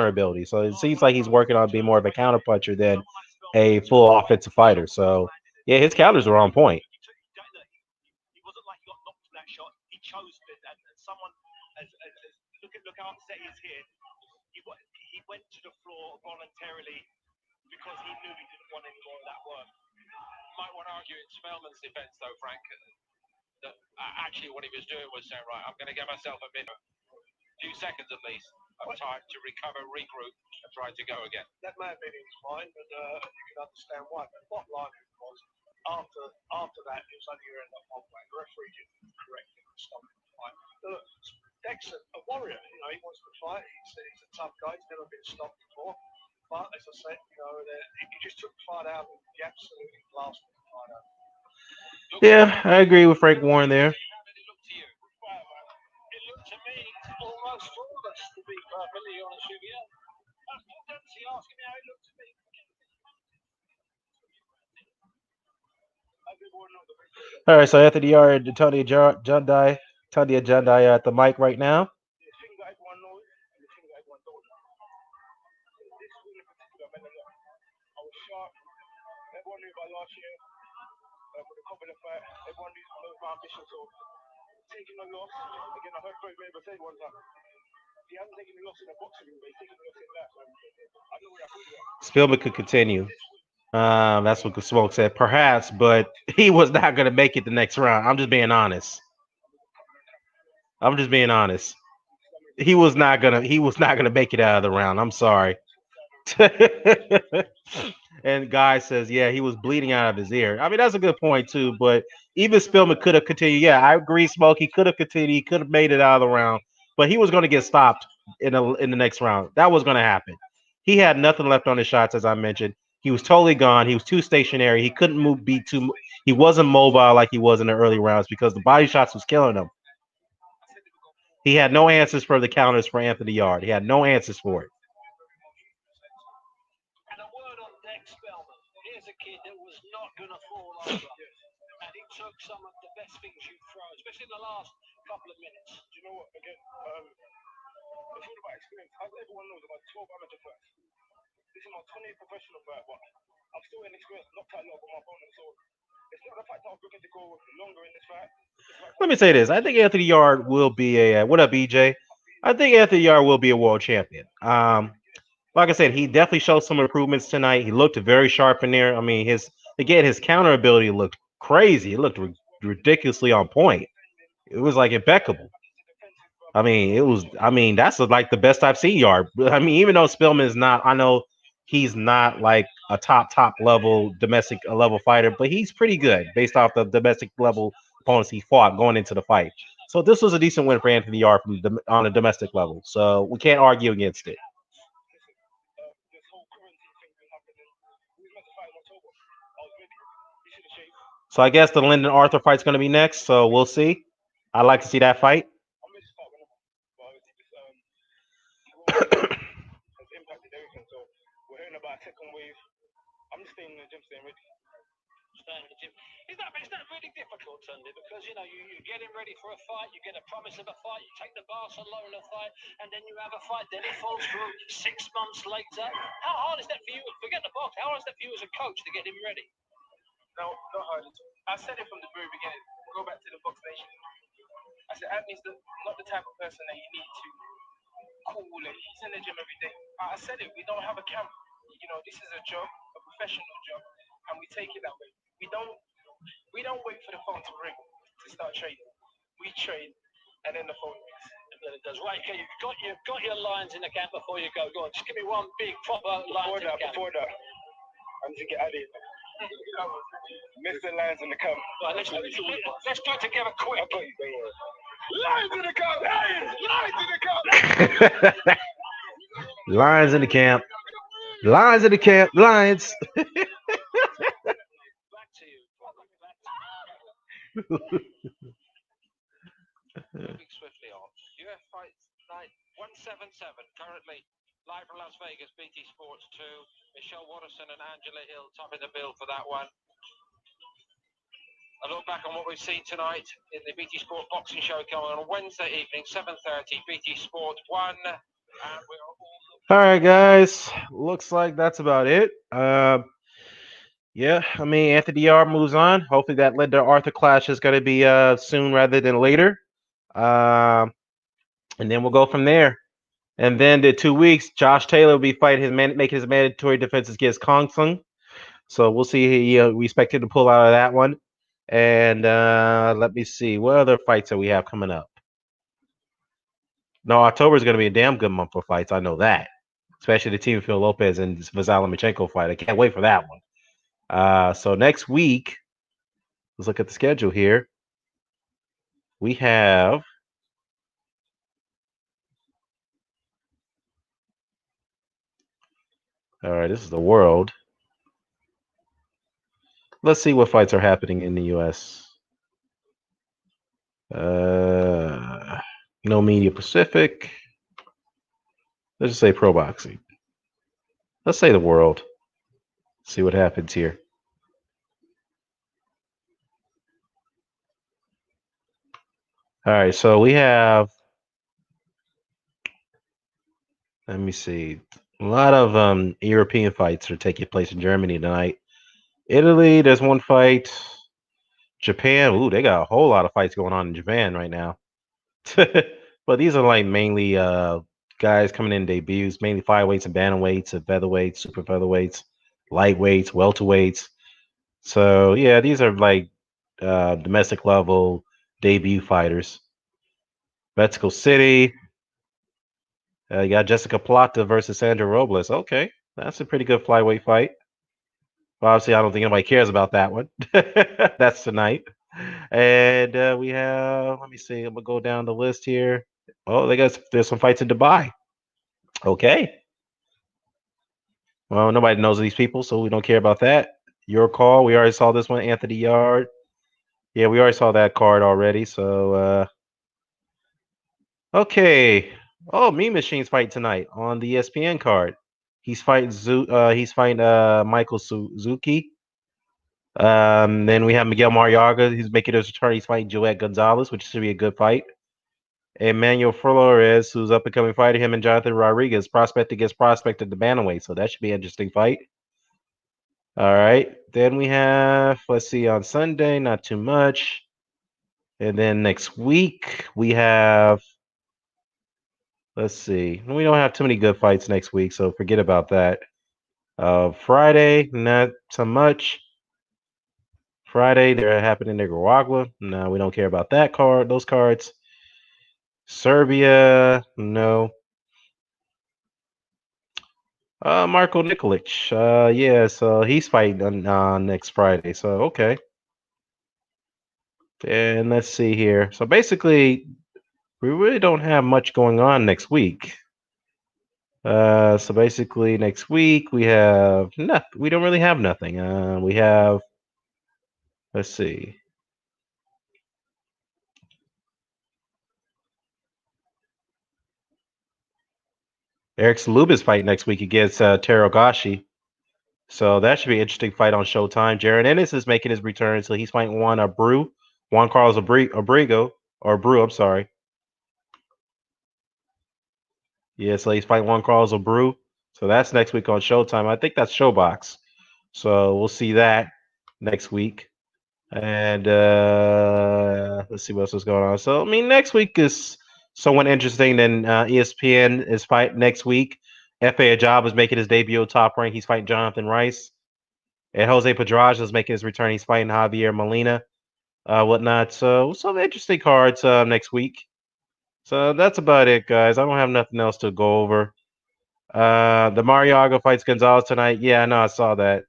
ability. So it seems like he's working on being more of a counter puncher than a full offensive fighter. So yeah, his counters were on point. He wasn't like he got knocked from that shot. He chose it, and someone look how upset he is here. He went to the floor voluntarily because he knew he didn't want any more of that work. You might want to argue in Spellman's defense, though, Frank, that actually what he was doing was saying, right, I'm going to get myself a few seconds at least of time to recover, regroup, and try to go again. That may have been in his mind, but you can understand why. But bottom line was, after that, it was only your end up halfway. The referee didn't correct him and stop him the fight. Look, Dexter, a warrior, he wants to fight. He's a tough guy. He's never been stopped before. But as I said, he just took the fight out. He absolutely blasted the fight out. Yeah, I agree with Frank Warren there. How did it look to you? Well, it looked to me almost flawless, to be perfectly honest with you. Don't see asking me how it looked to me. All right, so Anthony Yarde and Tony Jundai, are at the mic right now. The thing that everyone knows and the thing that everyone don't know. This win in particular meant a lot. I was sharp. Everyone knew about last year. With the confident fight, everyone knows my ambition. So taking a loss, again, I heard Frank Weber say one time, he hasn't taken a loss in a boxing ring, but he's taken a loss in that. So I know where I put it. Spillman could continue. That's what Smoke said. Perhaps, but he was not going to make it the next round. I'm just being honest. He was not gonna make it out of the round. I'm sorry. And Guy says, yeah, he was bleeding out of his ear. I mean, that's a good point too. But even Spillman could have continued. Yeah, I agree, Smoke. He could have continued. He could have made it out of the round, but he was going to get stopped in the next round. That was going to happen. He had nothing left on his shots, as I mentioned. He was totally gone. He was too stationary. He couldn't move. He wasn't mobile like he was in the early rounds because the body shots was killing him. He had no answers for the counters for Anthony Yarde. He had no answers for it. And a word on Dex Spellman. Here's a kid that was not going to fall over. And he took some of the best things you throw, especially in the last couple of minutes. Do you know what? Again, it's all about experience. As everyone knows, about 12 amateur fights. This is my 20th professional fight, but I'm still inexperienced. Knocked out a lot of my opponents, so it's not the fact that I was looking to go longer in this fight. Let me say this. I think Anthony Yarde will be a what up, EJ? I think Anthony Yarde will be a world champion. Like I said, he definitely showed some improvements tonight. He looked very sharp in there. I mean, his counter ability looked crazy. It looked ridiculously on point. It was like impeccable. I mean, it was. I mean, that's like the best I've seen Yarde. I mean, even though Spillman is not, I know he's not like a top level domestic level fighter, but he's pretty good based off the domestic level opponents he fought going into the fight. So this was a decent win for Anthony Yarde on a domestic level. So we can't argue against it. So I guess the Lyndon Arthur fight's going to be next. So we'll see. I'd like to see that fight. I'm ready to start whenever. But obviously, this coronavirus has impacted everything. So we're hearing about a second wave. I'm just staying in the gym, staying ready. Staying in the gym. Is that really difficult, Sunday? Because you're getting ready for a fight, you get a promise of a fight, you take the Barcelona fight, and then you have a fight, then it falls through 6 months later. How hard is that for you? Forget the box. How hard is that for you as a coach to get him ready? No, not hard at all. I said it from the very beginning. Go back to the Box Nation. I said Anthony's not the type of person that you need to cool it. He's in the gym every day. I said it. We don't have a camp. This is a job, a professional job, and we take it that way. We don't wait for the phone to ring to start trading. We trade, and then the phone rings. And then it does. Right, okay, you've got your lines in the camp before you go. Go on, just give me one big proper line in the camp. Before that, I need to get out of here. Mr. Lines in the camp. Right, let's do it together quick. I got you, Lines in the camp. Lines in the camp. Lions in the camp. Lions in the camp. Lions. Back to you, Bobby. Back to you. Moving swiftly on. UF Fight Night 177, currently live from Las Vegas, BT Sports 2. Michelle Watterson and Angela Hill topping the bill for that one. A look back on what we've seen tonight in the BT Sport boxing show coming on Wednesday evening, 7:30, BT Sport 1. And all right, guys. Looks like that's about it. Yeah, I mean, Anthony Yarde moves on. Hopefully that led to Arthur clash is going to be soon rather than later. And then we'll go from there. And then the 2 weeks, Josh Taylor will be fighting making his mandatory defenses against Kong Sung. So we'll see. We expect him to pull out of that one. And let me see. What other fights that we have coming up? No, October is going to be a damn good month for fights. I know that. Especially the Teofimo Lopez and Vasyl Lomachenko fight. I can't wait for that one. So next week, let's look at the schedule here. We have all right, this is the world. Let's see what fights are happening in the US. No Media Pacific. Let's just say pro boxing. Let's say the world. See what happens here. All right, so we have, let me see, a lot of European fights are taking place in Germany tonight. Italy, there's one fight. Japan, ooh, they got a whole lot of fights going on in Japan right now. But these are like mainly guys coming in debuts, mainly flyweights and bantamweights and featherweights, super featherweights, lightweights, welterweights. So yeah, these are like domestic level debut fighters. Mexico City. You got Jessica Plata versus Sandra Robles. Okay, that's a pretty good flyweight fight. Well, obviously, I don't think anybody cares about that one. That's tonight. And we have, let me see, I'm going to go down the list here. Oh, there's some fights in Dubai. Okay. Well, nobody knows these people, so we don't care about that. Your call. We already saw this one, Anthony Yarde. Yeah, we already saw that card already. So, okay. Oh, Mean Machine's fight tonight on the ESPN card. He's fighting Michael Suzuki. Then we have Miguel Mariaga. He's making his return. He's fighting Joet Gonzalez, which should be a good fight. Emmanuel Flores, who's up and coming fighter, him and Jonathan Rodriguez, prospect against prospect at the bantamweight. So that should be an interesting fight. All right. Then we have, let's see, on Sunday, not too much. And then next week, we have, let's see, we don't have too many good fights next week, so forget about that. Friday, not so much. Friday, they're happening in Nicaragua. No, we don't care about that card, those cards. Serbia, no. Marko Nikolic. Yeah, so he's fighting on next Friday. So okay. And let's see here. So basically, we really don't have much going on next week. So basically, next week we have nothing. We don't really have nothing. We have, let's see. Eric Saluba's fight next week against Teragashi. So that should be an interesting fight on Showtime. Jaron Ennis is making his return, so he's fighting Juan Carlos Abrigo, or Brew, I'm sorry. Yeah, so he's fighting Juan Carlos Brew. So that's next week on Showtime. I think that's Showbox. So we'll see that next week. And let's see what else is going on. So I mean, next week is somewhat interesting. Then ESPN is fight next week. Fa Ajab is making his debut top rank. He's fighting Jonathan Rice. And Jose Pedraza is making his return. He's fighting Javier Molina, whatnot. So some interesting cards next week. So that's about it, guys. I don't have nothing else to go over. The Mariaga fights Gonzalez tonight. Yeah, I know. I saw that.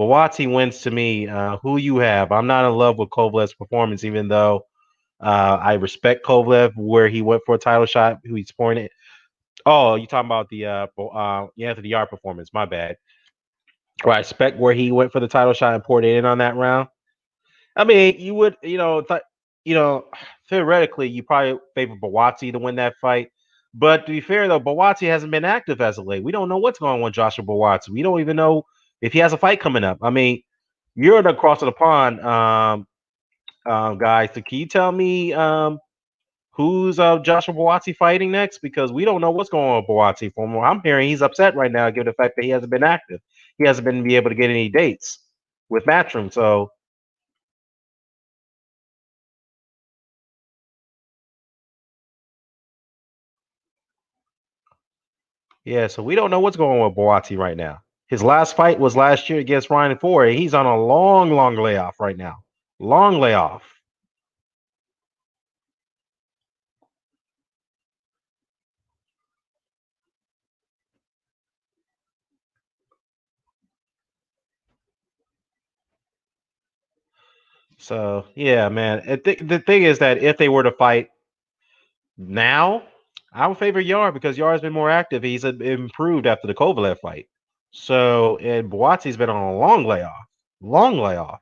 Bawati wins to me. Who you have? I'm not in love with Kovalev's performance, even though I respect Kovalev where he went for a title shot. Who he's pouring it. Oh, you talking about the Anthony Yarde performance? My bad. Well, I respect where he went for the title shot and poured it in on that round. I mean, you would, you know, theoretically, you probably favor Bawati to win that fight. But to be fair, though, Bawati hasn't been active as of late. We don't know what's going on with Joshua Bawati. We don't even know if he has a fight coming up. I mean, you're across the pond, guys. So can you tell me who's Joshua Bawati fighting next? Because we don't know what's going on with Bawati. From what I'm hearing, he's upset right now, given the fact that he hasn't been active. He hasn't been be able to get any dates with Matchroom. So yeah, so we don't know what's going on with Boati right now. His last fight was last year against Ryan Ford. He's on a long, long layoff right now. Long layoff. So yeah, man. The thing is that if they were to fight now, I would favor Yard because Yard's been more active. He's improved after the Kovalev fight. So and Boati's been on a long layoff. Long layoff.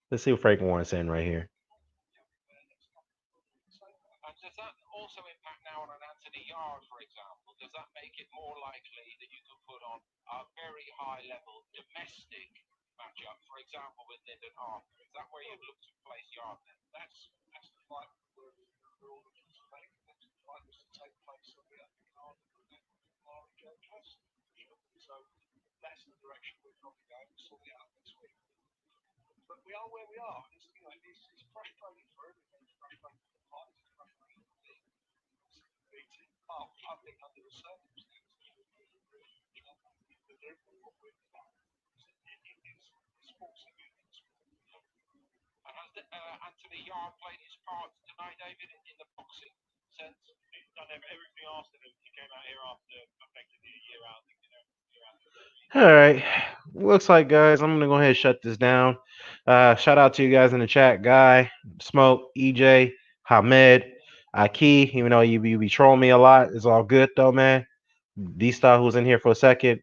Let's see what Frank Warren's saying right here. And does that also impact now on an Antony Yarde, for example? Does that make it more likely that you can put on a very high level domestic matchup, for example, with Lyndon Arthur? Is that where you'd look to place Yarde then? That's the fight where we're all looking to make. That's the fight was to take place on the other card Mari Joe Test. So that's the direction we're probably going to sort it out next week. But we are where we are. It's frustrating for everybody. It's frustrating for the fighters. It's frustrating for the beating public under the circumstances. But therefore, what we're doing is sports events. And has Antony Yarde played his part tonight, David, in the boxing sense? He's done everything asked of him. He came out here after effectively a year out. All right. Looks like, guys, I'm going to go ahead and shut this down. Shout out to you guys in the chat. Guy, Smoke, EJ, Hamed, Aki, even though you be trolling me a lot. It's all good, though, man. D-Star, who was in here for a second.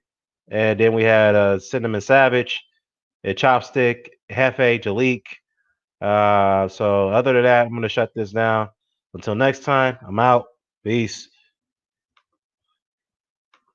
And then we had Cinnamon Savage, Chopstick, Hefe, Jalik. So other than that, I'm going to shut this down. Until next time, I'm out. Peace.